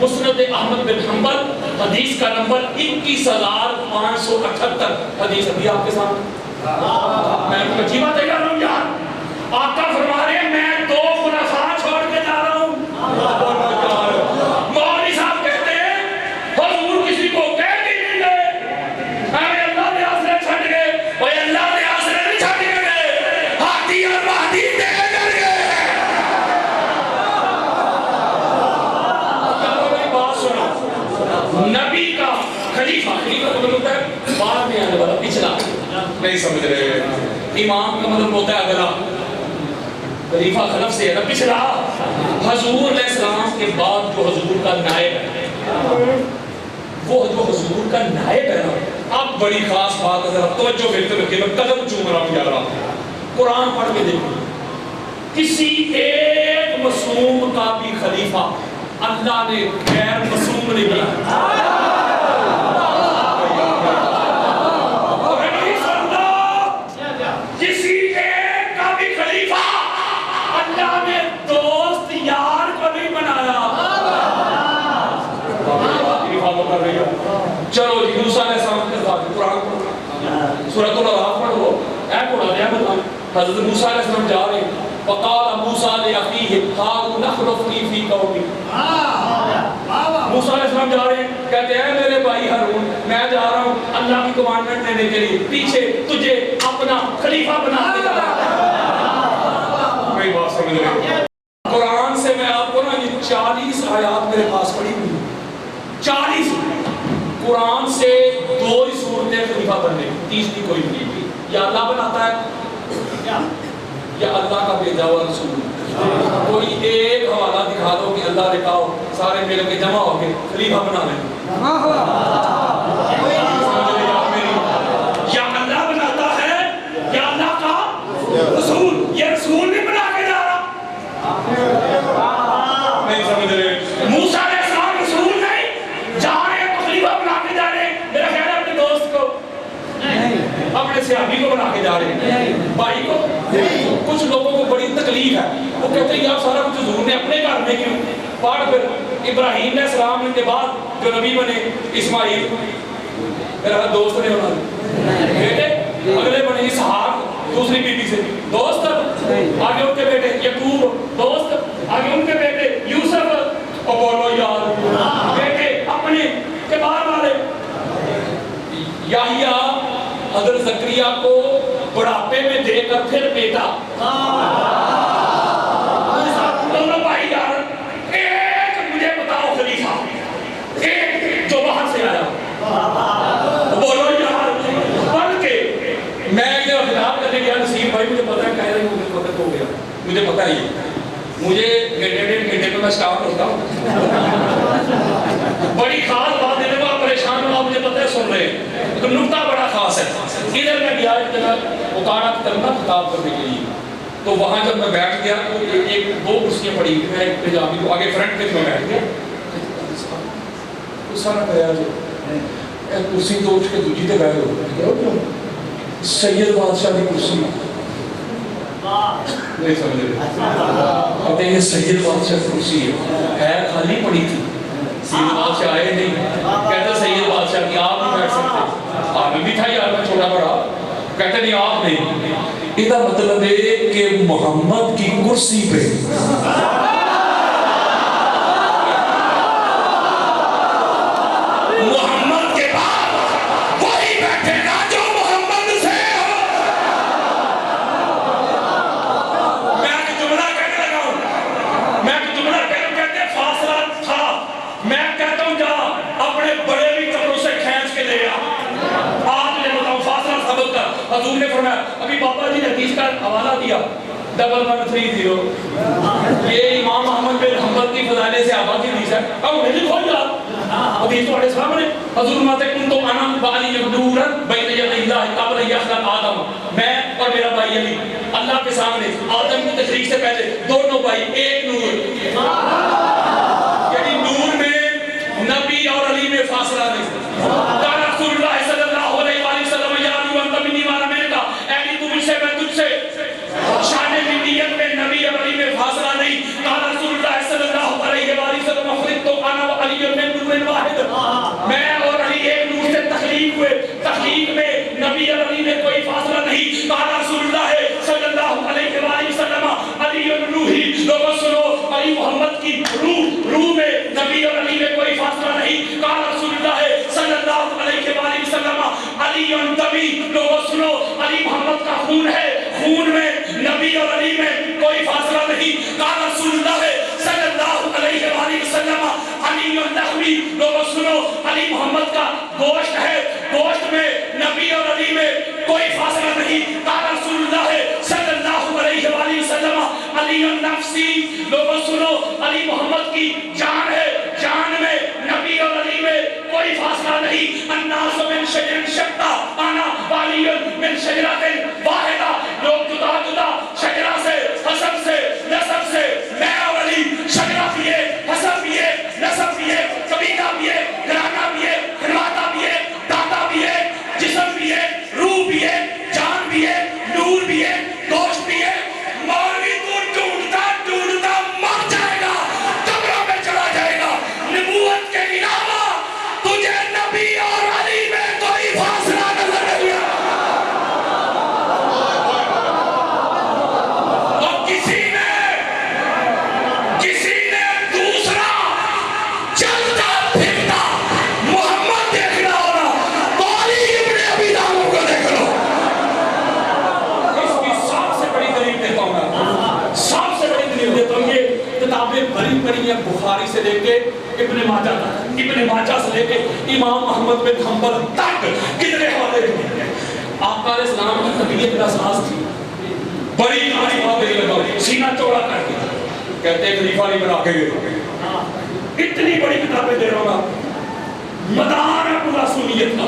مسند احمد بن حنبل, حدیث کا نمبر 21,578. حدیث ابھی آپ کے سامنے. میں آپ کو اچھی بات کہہ رہا ہوں یار, آقا فرما رہے ہیں میں 2 خلفاء چھوڑ کے جا رہا ہوں. مولوی صاحب کہتے ہیں حضور کسی کو کہہ نہیں گئے, ہمیں اللہ نے آسرے چھٹ گئے, اور اللہ نے آسرے نہیں چھٹ گئے, ہاتھی اور مہدی دے کر گئے. نبی کا خلیفہ, خلیفہ کا مطلب ہوتا ہے بعد میں آنے والا, پچھلا. نہیں سمجھ رہے, امام کا مطلب ہوتا ہے اگلا, خلیفہ خلف سے ہے نا پچھلا. حضور علیہ السلام کے بعد جو حضور کا نائب ہے, وہ جو حضور کا نائب ہے نا, اب بڑی خاص بات ہے, ذرا توجہ دیتے رکھیے, میں قدم چوم رہا ہوں یار. قرآن پڑھ کے دیکھیں، کسی ایک معصوم کا بھی خلیفہ اللہ نے غیر معصوم نہیں بنایا۔ کسی ایک کا بھی خلیفہ اللہ نے دوست یار کو نہیں بنایا۔ چلو جی موسیٰ علیہ السلام کے ساتھ قرآن پڑھو، سورۃ الاعراف پڑھو، اے پڑھا دیا بتاؤں۔ حضرت موسیٰ علیہ السلام جا رہے ہیں، وقال موسیٰ لأخیہ ہارون اخلفنی فی قومی۔ موسیٰ علیہ السلام جا رہے ہیں، کہتے ہیں میرے بھائی ہارون میں جا رہا ہوں اللہ کی کمانڈمنٹ لینے کے لیے، پیچھے تجھے اپنا خلیفہ بنا کے جا رہا ہے۔ کوئی بات سمجھ رہے؟ قرآن سے میں آپ کو نا یہ 40 آیات میرے پاس پڑھی ہوئی، 40 قرآن سے 2 ہی صورتیں خلیفہ بننے، تیسری کوئی نہیں۔ یا اللہ بناتا ہے یا اللہ کا بھیجا ہوا رسول۔ کوئی ایک حوالہ دکھا دو کہ اللہ نے کہا سارے مل کے جمع ہو کے خلیفہ بنا لیں۔ یا اللہ بناتا ہے یا اللہ کا رسول، یہ رسول نہیں بنا کے جا رہا۔ نہیں سمجھ رہے؟ موسیٰ علیہ السلام رسول نہیں، جا رہے ہیں تو خلیفہ بنا کے جا رہے ہیں۔ میرا خیال ہے اپنے دوست کو، اپنے صحابی کو بنا کے جا رہے ہیں، بھائی کو۔ کچھ لوگوں کو بڑی تکلیف ہے، وہ کہتے ہیں یار سارا کچھ حضور نے اپنے گھر میں کیوں؟ پڑھ پھر ابراہیم علیہ السلام کے بعد جو نبی بنے اسماعیل، میرا دوست نے بنا بیٹے، اگلے بنے اسحاق دوسری بیوی سے دوست، آگے ان کے بیٹے یعقوب دوست، آگے ان کے بیٹے یوسف، اور بولو یار بیٹے اپنے کے بعد والے یحییٰ حضرت زکریا کو بڑھاپے میں دے کر پھر بیٹا۔ دونوں بھائی یار، ایک مجھے بتاؤ خلیفہ، ایک جو باہر سے آیا، بولو یار۔ بلکہ میں یہ خطاب کرنے گیا نصیر بھائی، مجھے پتا ہے کہہ رہے ہیں مجھے وقت ہو گیا، مجھے پتا ہی مجھے گھنٹے 1.5 گھنٹے میں اسٹارٹ ہوتا ہوں۔ بڑی خاص بات دینے کو پریشان ہوا، مجھے پتا ہے سن رہے ہیں، تو نکتہ بڑا خاص ہے۔ ادھر میں گیا ایک جگہ اکاڑا کی طرف خطاب کرنے کے لیے، تو وہاں جب میں بیٹھ گیا تو 2 کرسیاں پڑی ہوئی، میں ایک پنجابی کو آگے فرنٹ پہ میں بیٹھ گیا، اس طرح کہا جو کرسی تو اٹھ کے دوجی تے بیٹھ ہو، سید بادشاہ کی کرسی نہیں سمجھ رہے؟ کہتے ہیں یہ سید بادشاہ کی کرسی ہے خالی پڑی تھی، سید بادشاہ آئے نہیں، کہتے سید بادشاہ کی آپ نہیں بیٹھ سکتے، آپ بھی تھا یار میں چھوٹا بڑا، کہتے نہیں آپ نہیں۔ اس کا مطلب ہے کہ محمد کی کرسی پہ محمد کے بعد وہی بیٹھے گا جو محمد سے ہو۔ میں ایک جملہ کہنے لگا ہوں، میں ایک جملہ کہتے فاصلہ تھا، میں کہتا ہوں جا اپنے بڑے بھی کپڑوں سے کھینچ کے لے آ۔ آج میں بتاؤں فاصلہ ثابت کر۔ حضور نے فرمایا، ابھی بابا جی نے حدیث کا حوالہ دیا 1130، یہ امام احمد بن حنبل کی فضائل صحابہ کی حدیث ہے، اب انہیں بھی کھول جا حدیث تو ہمارے سامنے۔ حضور ماتے کن تو انا بالی نورن بین یدی اللہ قبل یخلق آدم، میں اور میرا بھائی علی اللہ کے سامنے آدم کی تخلیق سے پہلے دونوں بھائی ایک نور، یعنی نور میں نبی اور علی میں فاصلہ نہیں۔ قال رسول اللہ صلی اللہ علیہ وآلہ وسلم یا علی انت منی وانا منکا، اے علی تو مجھ سے میں تجھ سے، شان منیت میں نبی اور علی میں فاصلہ نہیں۔ قال رسول اللہ صلی اللہ علیہ وآلہ وسلم خلقت انا وعلی من نور واحد، میں اور علی ایک نور سے تخلیق ہوئے، تخلیق میں نبی اور علی میں کوئی فاصلہ نہیں۔ قال رسول اللہ صلی اللہ علیہ وآلہ وسلم علی روحی، لوگوں سنو علی محمد کی روح میں نبی اور علی میں کوئی فاصلہ نہیں۔ قال رسول اللہ صلی اللہ علیہ وآلہ وسلم علی دمی، لوگوں سنو علی محمد کا خون ہے، خون میں نبی اور علی میں کوئی فاصلہ نہیں۔ قال رسول اللہ صلی اللہ علیہ وآلہ وسلم علی لحمی، لوگوں سنو علی محمد کا گوشت ہے، گوشت میں نبی اور علی میں کوئی فاصلہ نہیں۔ قال رسول اللہ صلی اللہ علیہ وآلہ وسلم علی النفسی، لوگوں سنو علی محمد کی جان ہے، جان میں نبی اور علی میں کوئی فاصلہ نہیں۔ الناس من شجر شتى انا وعلی من شجرۃ واحدہ، لوگ جدا جدا اتنی بڑی ہے بخاری سے لے کے ابن ماجہ تک، ابن ماجہ سے لے کے امام احمد بن حنبل تک کتنے حوالے ہیں۔ آقا علیہ السلام کی طبیعت کا ساز تھی، بڑی کاری بات نہیں لگا، سینہ چوڑا کر کے کہتے ہیں خلیفہ نہیں بنا کے گئے، اتنی بڑی کتابیں دے رہا ہوں، مدار ہے پورا سنیت کا۔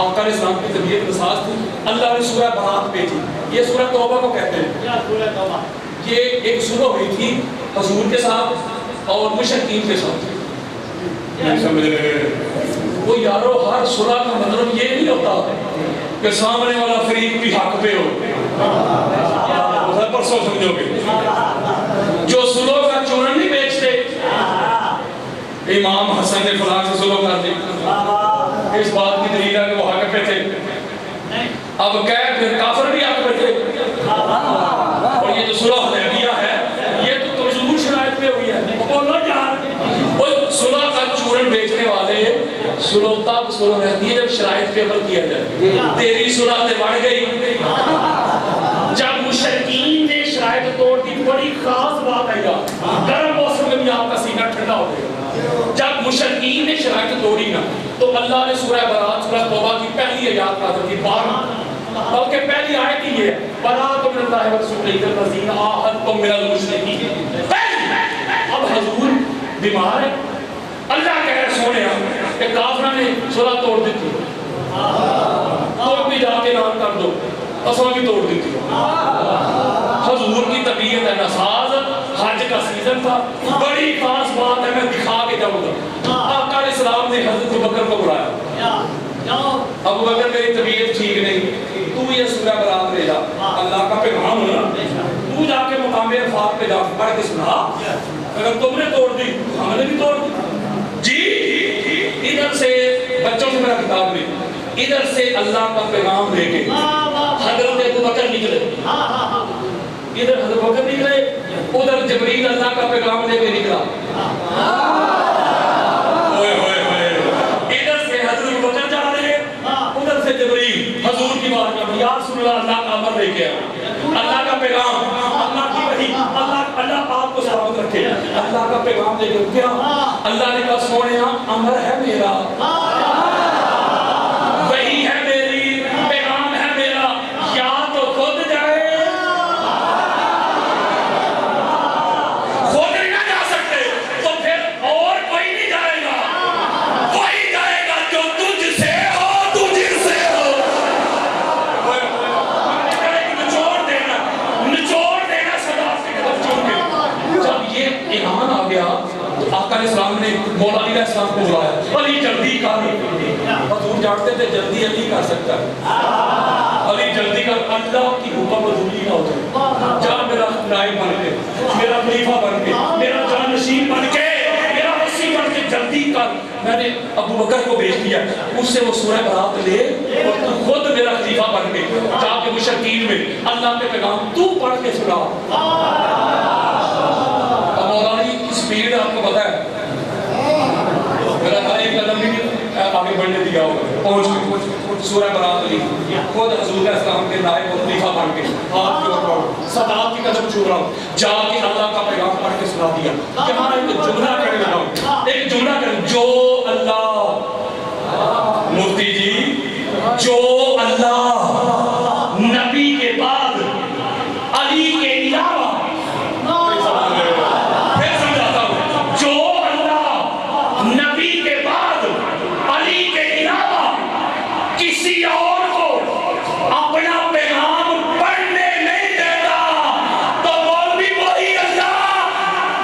آقا علیہ السلام کی طبیعت کا ساز تھی، اللہ نے سورہ برات بھیجی، یہ سورہ توبہ کو کہتے ہیں۔ یہ ایک سورہ ہوئی تھی حضور کے ساتھ اور مشرکین کے ساتھ، نہیں سمجھ رہے وہ یارو، ہر سورہ کا مطلب یہ نہیں ہوتا کہ سامنے والا فریق بھی حق پہ ہو، پرسوں سمجھو گے جو سلو کا چورن نہیں بیچتے، امام حسن نے فلاں سے سلو کر دی، اس بات کی دلیل ہے کہ وہ حق پہ تھے، اب کہہ پھر کافر بھی حق پہ تھے، اور یہ جو صلح حدیبیہ ہے یہ تو کمزور شرائط پہ ہوئی ہے، بولو یار وہ صلح کا چورن بیچنے والے صلح تب صلح رہتی ہے جب شرائط پہ عمل کیا جائے، تیری صلح سے بڑھ گئی جب مشرکین نے شرائط توڑ دی، بڑی خاص بات ہے یار، گرم موسم میں بھی آپ کا سینہ ٹھنڈا ہو گیا، جب مشرکین نے شرائط توڑی نا تو اللہ نے سورہ برات سورہ توبہ کی پہلی آیات نازل کی، بلکہ پہلی آیت ہی ہے برات من اللہ ورسولہ الذین عاہدتم من المشرکین۔ اب حضور بیمار ہے، اللہ کہہ رہے سونے کہ کافروں نے صلح توڑ دی تھی، تو بھی جا کے نام کر دو، قسم بھی توڑ دی تھی۔ حضور کی طبیعت ہے نساز، حج کا سیزن تھا، بڑی خاص بات ہے، میں دکھا کے جاؤں گا۔ آقا علیہ السلام نے حضرت ابوبکر کو بلایا، ابوبکر میری طبیعت ٹھیک نہیں، تو یہ سورہ برات لے جا، اللہ کا پیغام ہونا، تو جا کے مقام عرفات پہ جا پڑھ کے سنا، اگر تم نے توڑ دی ہم نے بھی توڑ دی۔ جی ادھر سے بچوں سے میرا کتاب نہیں، ادھر سے اللہ کا پیغام لے کے حضرت ابوبکر نکلے، ادھر حضرت ابوبکر نکلے، ادھر جبریل اللہ کا پیغام لے کے نکلا، ادھر سے حضرت ابوبکر جا رہے، ادھر سے جبریل حضور کی بات کر یا رسول اللہ کا امر لے کے اللہ کا پیغام، اللہ کی وحی، اللہ آپ کو سلامت رکھے، اللہ کا پیغام لے کے کیا اللہ نے کہا سونے امر ہے میرا، وحی ہے میری، پیغام ہے میرا، یا تو خود جائے، خود نہ جا سکتے تو پھر اور کوئی نہیں جائے گا، وہی جائے گا جو تجھ سے ہو، تجھ سے ہو، نچوڑ دینا صداقت کی طرف چھوڑ کے۔ جب یہ اعلان آ گیا تو آقا علیہ السلام نے مولا علی علیہ السلام کو بلایا، علی جلدی کر، حضور جانتے تھے جلدی علی کر سکتا ہے، علی جلدی کر، اللہ کی حکم رسولی نہ ہو جائے، جا میرا نائب بن کے، میرا خلیفہ بن کے، میرا جانشین بن کے، میرا وصی بن کے جلدی کر۔ میں نے ابوبکر کو بھیج دیا، اس سے وہ سورہ برات لے اور تو خود میرا خلیفہ بن کے جا کے مشرکین میں اللہ کے پیغام تو پڑھ کے سنا۔ اب مولانا کی سپیڈ آپ کو پتا ہے، میرا بھائی ایک قدم بھی آگے بڑھنے دیا ہوگا، پہنچ کے سورہ برات لی، خود حضور علیہ السلام کے نائب اور خلیفہ بن کے ہاتھ کی اور صداقت کی قدم چھو رہا ہوں، جا کے اللہ کا پیغام پڑھ کے سنا دیا۔ یہاں ایک جملہ کرنے لگا ہوں، ایک جملہ کرنے، جو اللہ، مفتی جی، جو اللہ نبی کے بعد علی کے علاوہ، پھر سمجھاتا ہوں، جو اللہ نبی کے بعد علی کے علاوہ کسی اور کو اپنا پیغام پڑھنے نہیں دیتا، تو مولوی وہی اللہ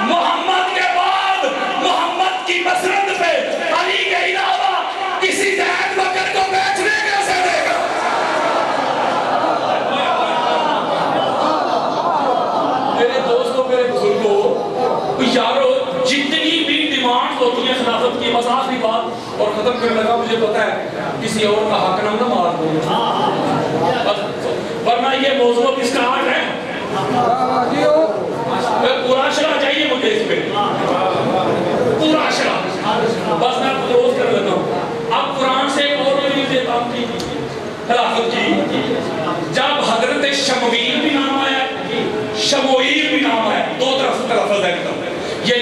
محمد کے بعد محمد کی مسرت پہ علی کے علاوہ کسی زید بکر کو بیچنے کیسے دے گا؟ میرے دوستوں، میرے بزرگوں، یارو جتنی بھی ڈیمانڈ ہوتی ہے خلافت کی، بس آخری بات اور ختم کرنے لگا، مجھے پتا ہے کسی اور کا حق نہ مار دو، ورنہ یہ موضوع کس کا آٹ ہے، پورا شرح چاہیے مجھے اس پہ، پورا شرح، بس میں کلوز کرنے لگا ہوں۔ اب قرآن سے ایک اور میری دیتا ہوں کی خلافت کی، جب حضرت شمویل بھی نام آیا، شموئیل بھی نام آیا، دو طرف لفظ ہے، یہ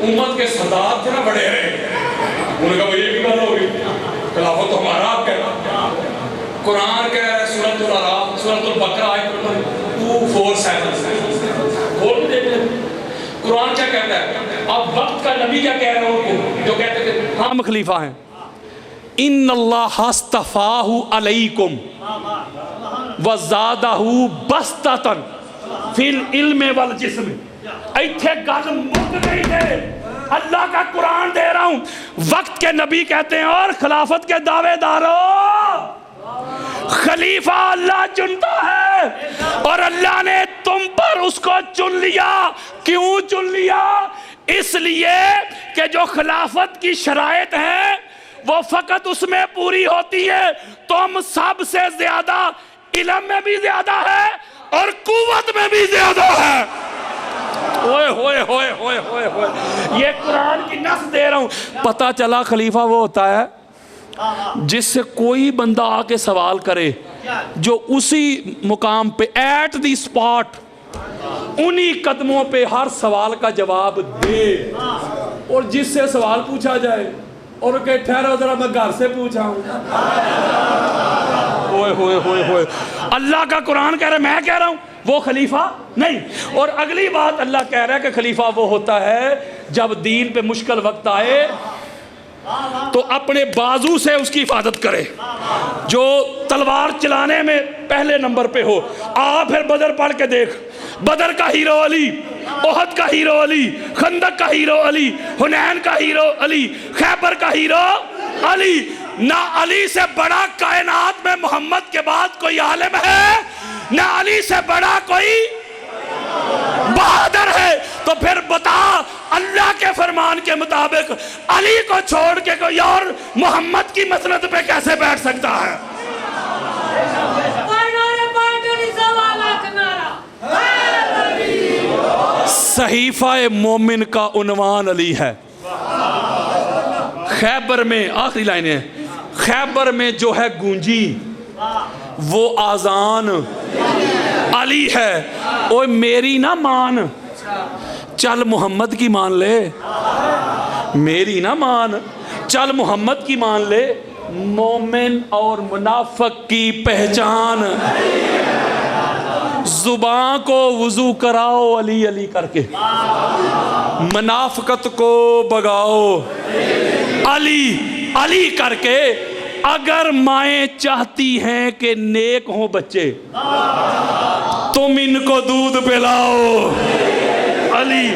امت کے سردار تھے نا بڑے رہے، انہوں نے کہا وہ یہ بھی بات ہوگی، خلافت تو ہمارا آپ کہہ رہا۔ قرآن کہہ رہا ہے سورۃ الاعراف سورۃ البقرہ آیت نمبر 247 کھول کے دیکھ لیں قرآن کیا کہتا ہے۔ اب وقت کا نبی کیا کہہ رہے ہیں جو کہتے تھے ہم خلیفہ ہیں، ان اللہ اصطفاہ علیکم وزادہ بسطۃ فی العلم والجسم۔ ایتھے گل مک گئی ہے، اللہ کا قرآن دے رہا ہوں، وقت کے نبی کہتے ہیں اور خلافت کے دعوے داروں خلیفہ اللہ چنتا ہے، اور اللہ نے تم پر اس کو چن لیا۔ کیوں چن لیا؟ اس لیے کہ جو خلافت کی شرائط ہیں وہ فقط اس میں پوری ہوتی ہے، تم سب سے زیادہ علم میں بھی زیادہ ہے اور قوت میں بھی زیادہ ہے۔ ہوئے ہوئے ہوئے ہوئے ہوئے ہوئے، یہ قرآن کی نص دے رہا ہوں۔ پتہ چلا خلیفہ وہ ہوتا ہے جس سے کوئی بندہ آ کے سوال کرے، جو اسی مقام پہ ایٹ دی سپاٹ انہی قدموں پہ ہر سوال کا جواب دے، اور جس سے سوال پوچھا جائے اور کہ ٹھہرو ذرا میں گھر سے پوچھا ہوں۔ ہوئے ہوئے ہوئے ہوئے، اللہ کا قرآن کہہ رہا ہے، میں کہہ رہا ہوں وہ خلیفہ نہیں۔ اور اگلی بات اللہ کہہ رہا ہے کہ خلیفہ وہ ہوتا ہے جب دین پہ مشکل وقت آئے تو اپنے بازو سے اس کی حفاظت کرے، جو تلوار چلانے میں پہلے نمبر پہ ہو۔ آ پھر بدر پڑھ کے دیکھ، بدر کا ہیرو علی، احد کا ہیرو علی، خندق کا ہیرو علی، حنین کا ہیرو علی، خیبر کا ہیرو علی۔ نہ علی سے بڑا کائنات میں محمد کے بعد کوئی عالم ہے، نہ علی سے بڑا کوئی بہادر ہے۔ تو پھر بتا اللہ کے فرمان کے مطابق علی کو چھوڑ کے کوئی اور محمد کی مسند پہ کیسے بیٹھ سکتا ہے؟ صحیفہ مومن کا عنوان علی ہے۔ خیبر میں آخری لائنیں، خیبر میں جو ہے گونجی وہ آذان علی ہے۔ اوہ میری نہ مان، چل محمد کی مان لے، میری نہ مان، چل محمد کی مان لے۔ مومن اور منافق کی پہچان، زبان کو وضو کراؤ علی علی کر کے، منافقت کو بگاؤ علی علی کر کے۔ اگر مائیں چاہتی ہیں کہ نیک ہوں بچے، تم ان کو دودھ پلاؤ علی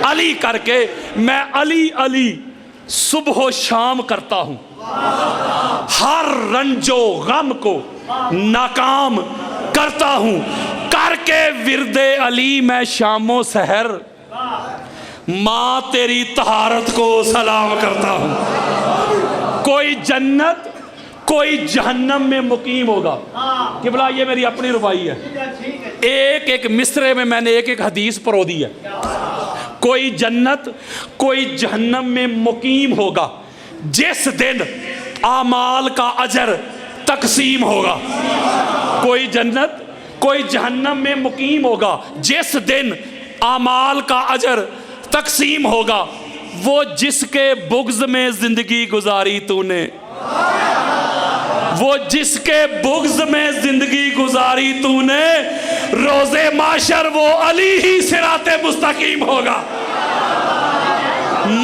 علی کر کے۔ میں علی علی صبح و شام کرتا ہوں، ہر رنج و غم کو ناکام کرتا ہوں، کر کے ورد علی میں شام و سحر ماں تیری طہارت کو سلام کرتا ہوں۔ کوئی جنت کوئی جہنم میں مقیم ہوگا۔ قبلہ یہ میری اپنی ربائی ہے، ایک ایک مصرے میں نے ایک ایک حدیث پرو دی ہے۔ کوئی جنت کوئی جہنم میں مقیم ہوگا جس دن اعمال کا اجر تقسیم ہوگا۔ کوئی جنت کوئی جہنم میں مقیم ہوگا جس دن اعمال کا اجر تقسیم ہوگا۔ وہ جس کے بغض میں زندگی گزاری تو نے، وہ جس کے بغض میں زندگی گزاری تو نے، روز معاشر وہ علی ہی صراط مستقیم ہوگا۔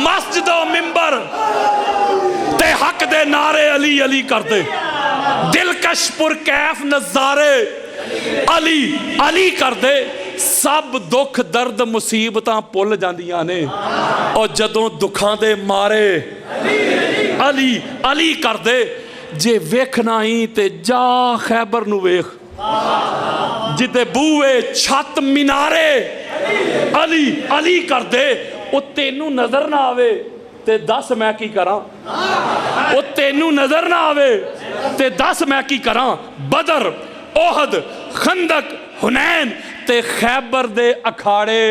مسجد و منبر تے حق دے نعرے علی علی کر دے، دلکش پر کیف نظارے علی علی کر دے۔ سب دکھ درد مصیبتاں پل جاندیاں نے، اور جدوں دکھاں دے مارے علی علی کر دے۔ جے ویکھنا ہی تے جا خیبر نو ویکھ، جدے بوئے چھت مینارے علی علی کر دے۔ او تینوں نظر نہ آوے تے دس میں کی کراں، او تینوں نظر نہ آوے تے دس میں کی کراں۔ بدر احد خندق حنین تے خیبر دے اکھاڑے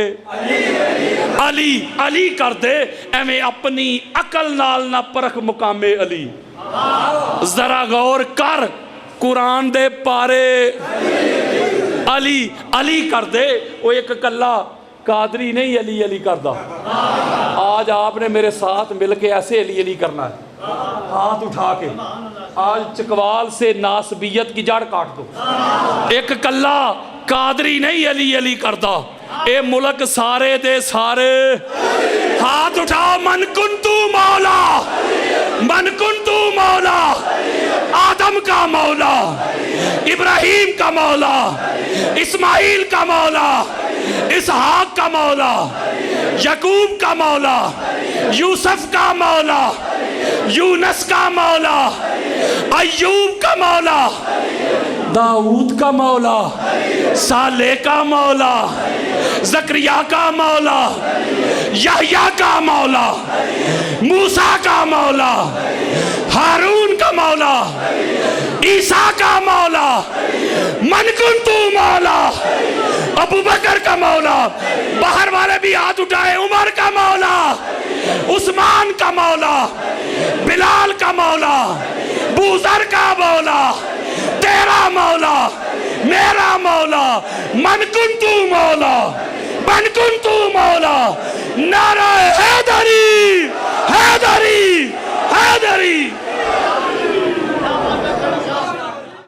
علی علی کر دے۔ ایویں اپنی عقل نال نہ پرکھ مقام علی، ذرا غور کر قرآن دے پارے علی علی کر دے۔ وہ ایک کلا قادری نہیں علی علی کردہ، آج آپ نے میرے ساتھ مل کے ایسے علی علی کرنا ہے، ہاتھ اٹھا کے آج چکوال سے ناسبیت کی جڑ کاٹ دو. ایک کلا قادری نہیں علی علی کرتا، اے ملک سارے دے سارے ہاتھ اٹھاؤ. من کنتو مولا، من کنتو مولا، آدم کا مولا، ابراہیم کا مولا، اسماعیل کا مولا، اسحاق کا مولا، یعقوب کا مولا، یوسف کا مولا، یونس کا مولا، ایوب کا مولا، داؤد کا مولا، صالح کا مولا، زکریا کا مولا، یحییٰ کا مولا، موسیٰ کا مولا، ہارون کا مولا، عیسیٰ کا مولا، من کنتو مولا، ابو بکر کا مولا. باہر والے بھی ہاتھ اٹھائے. عمر کا مولا، عثمان کا مولا، بلال کا مولا، بوذر کا مولا، تیرا مولا، میرا مولا. من کنتو مولا، من کنتو مولا. نعرہ